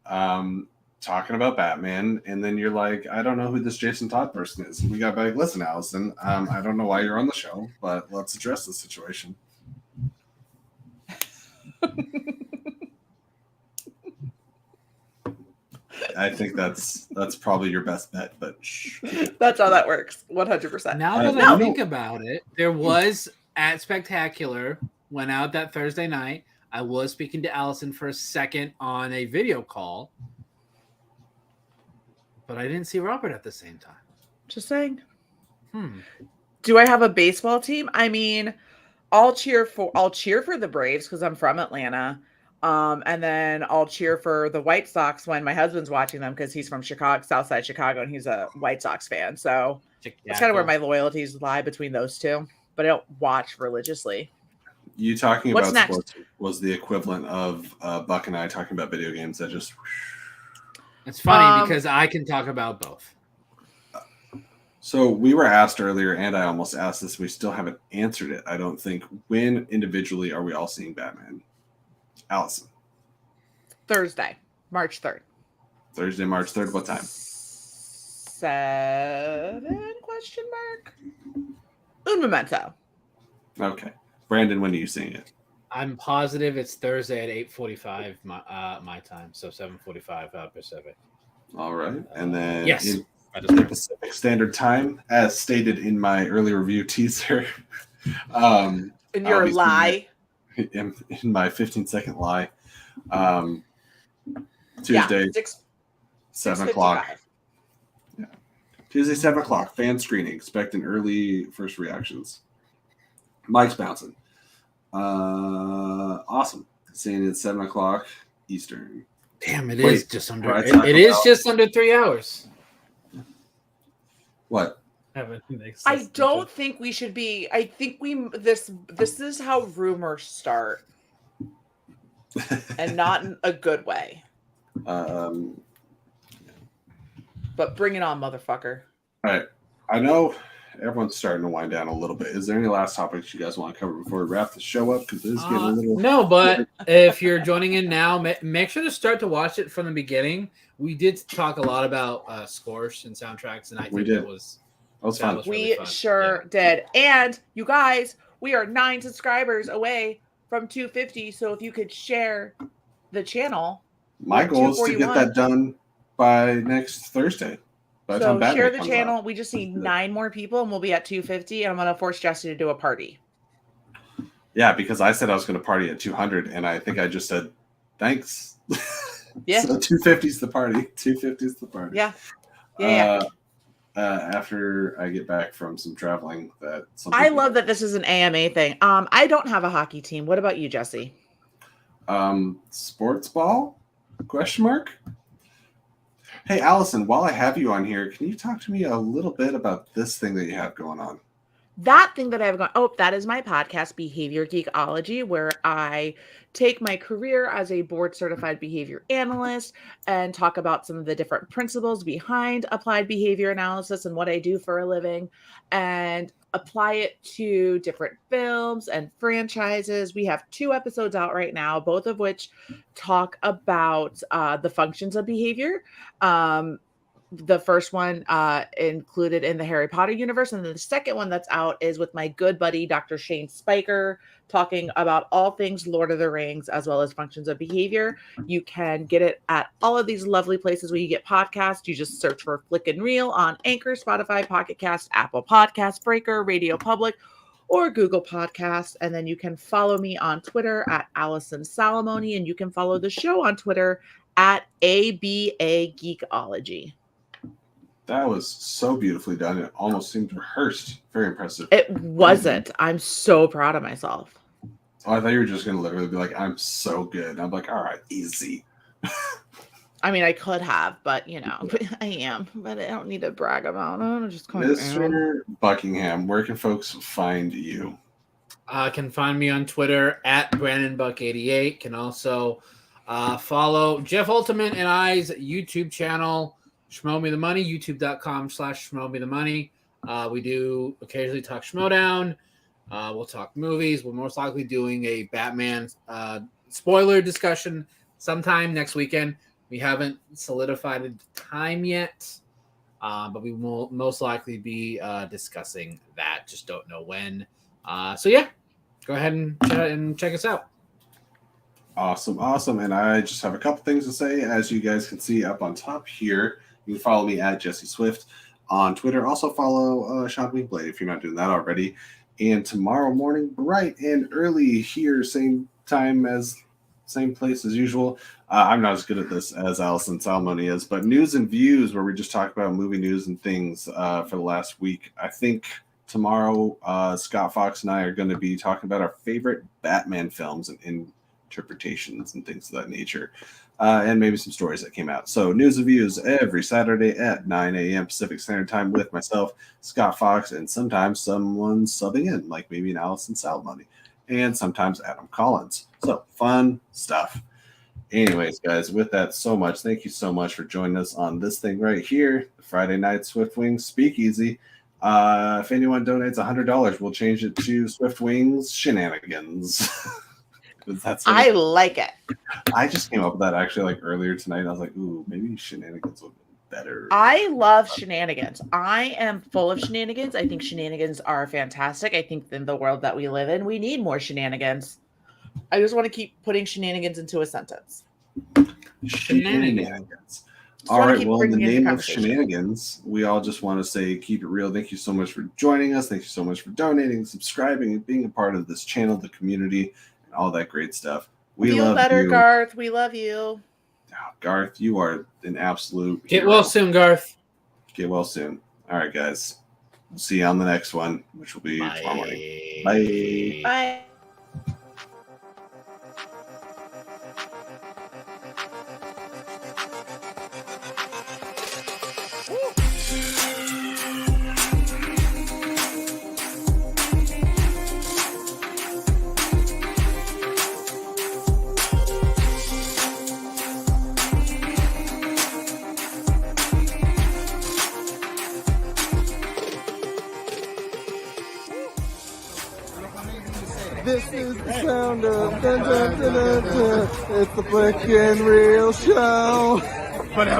talking about Batman, and then you're like, I don't know who this Jason Todd person is. And we got back, listen, Allison, I don't know why you're on the show, but let's address the situation. I think that's probably your best bet, but that's how that works. 100%. Now that I think about it, there was at Spectacular, went out that Thursday night. I was speaking to Allison for a second on a video call, but I didn't see Robert at the same time. Just saying. Do I have a baseball team? I mean, I'll cheer for the Braves because I'm from Atlanta. And then I'll cheer for the White Sox when my husband's watching them because he's from Chicago, Southside Chicago, and he's a White Sox fan. So that's kind of where my loyalties lie between those two. But I don't watch religiously. You talking about sports was the equivalent of Buck and I talking about video games. That just. It's funny because I can talk about both. So we were asked earlier, and I almost asked this. We still haven't answered it. I don't think. When individually are we all seeing Batman? Allison. Thursday, March 3rd. Thursday, March 3rd. What time? 7? Un momento. Okay. Brandon, when are you seeing it? I'm positive it's Thursday at 8:45 my time, so 7:45 Pacific. All right. And then yes. In Pacific Standard Time, as stated in my early review teaser. In your lie. In my 15-second lie. Tuesday, 7 o'clock. Yeah. Tuesday, 7 o'clock. Fan screening. Expecting early first reactions. Mike's bouncing. Awesome. Seeing it at 7 o'clock Eastern. Damn, it is just under. It is just under 3 hours. What? I don't think we should be. I think this is how rumors start, and not in a good way. But bring it on, motherfucker. All right. I know everyone's starting to wind down a little bit. Is there any last topics you guys want to cover before we wrap the show up? Because it is getting a little. No, but if you're joining in now, make sure to start to watch it from the beginning. We did talk a lot about scores and soundtracks, and I think that was fun. We sure did. And you guys, we are 9 subscribers away from 250. So if you could share the channel. My goal is to get that done by next Thursday. So share the channel. We just need 9 more people and we'll be at 250. And I'm going to force Jesse to do a party. Yeah, because I said I was going to party at 200 and I think I just said, thanks. Yeah. So 250 is the party. 250 is the party. Yeah. Yeah. After I get back from some traveling, I love that this is an AMA thing. I don't have a hockey team. What about you, Jesse? Sports ball? Question mark? Hey, Allison, while I have you on here, can you talk to me a little bit about this thing that you have going on? That thing that I have going. Oh, that is my podcast, Behavior Geekology, where I take my career as a board certified behavior analyst and talk about some of the different principles behind applied behavior analysis and what I do for a living and apply it to different films and franchises. We have 2 episodes out right now, both of which talk about the functions of behavior. The first one included in the Harry Potter universe. And then the second one that's out is with my good buddy, Dr. Shane Spiker, talking about all things Lord of the Rings, as well as functions of behavior. You can get it at all of these lovely places where you get podcasts. You just search for Flick and Reel on Anchor, Spotify, Pocket Cast, Apple Podcasts, Breaker, Radio Public, or Google Podcasts. And then you can follow me on Twitter at Allison Salamoni, and you can follow the show on Twitter at ABA Geekology. That was so beautifully done. It almost seemed rehearsed. Very impressive. It wasn't. I'm so proud of myself. Oh, I thought you were just going to literally be like, I'm so good. I'm like, all right, easy. I mean, I could have, but, I am. But I don't need to brag about it. I'm just going Mr. Buckingham, where can folks find you? Can find me on Twitter at BrandonBuck88. Can also follow Jeff Ultimate and I's YouTube channel, Schmo Me the Money, youtube.com/SchmoMeTheMoney. We do occasionally talk Schmodown. We'll talk movies. We're most likely doing a Batman spoiler discussion sometime next weekend. We haven't solidified the time yet, but we will most likely be discussing that. Just don't know when. So yeah, go ahead and check us out. Awesome. And I just have a couple things to say. As you guys can see up on top here, you can follow me at Jesse Swift on Twitter. Also follow Sean Wingblade if you're not doing that already. And tomorrow morning, bright and early here, same time as same place as usual. I'm not as good at this as Allison Salmoni is, but News and Views, where we just talk about movie news and things for the last week. I think tomorrow, Scott Fox and I are going to be talking about our favorite Batman films and interpretations and things of that nature. And maybe some stories that came out. So News and Views every Saturday at 9 a.m. Pacific Standard Time with myself, Scott Fox, and sometimes someone subbing in, like maybe an Allison Salmoni, and sometimes Adam Collins. So fun stuff. Anyways, guys, with that thank you so much for joining us on this thing right here, the Friday Night SwiftWings Speakeasy. If anyone donates $100, we'll change it to SwiftWings Shenanigans. I like it. I just came up with that actually earlier tonight. I was like, ooh, maybe Shenanigans would be better. I love shenanigans. I am full of shenanigans. I think shenanigans are fantastic. I think in the world that we live in, we need more shenanigans. I just want to keep putting shenanigans into a sentence. Shenanigans. All right. Well, in the name of shenanigans, we all just want to say, keep it real. Thank you so much for joining us. Thank you so much for donating, subscribing, and being a part of this channel, the community, and all that great stuff. We love you. Garth. We love you. Oh, Garth, you are an absolute Get well soon, Garth. Get well soon. All right, guys. We'll see you on the next one, which will be tomorrow morning. Bye. Bye. This is the sound of dun, dun, dun, dun, dun. It's the Flick and Reel Show.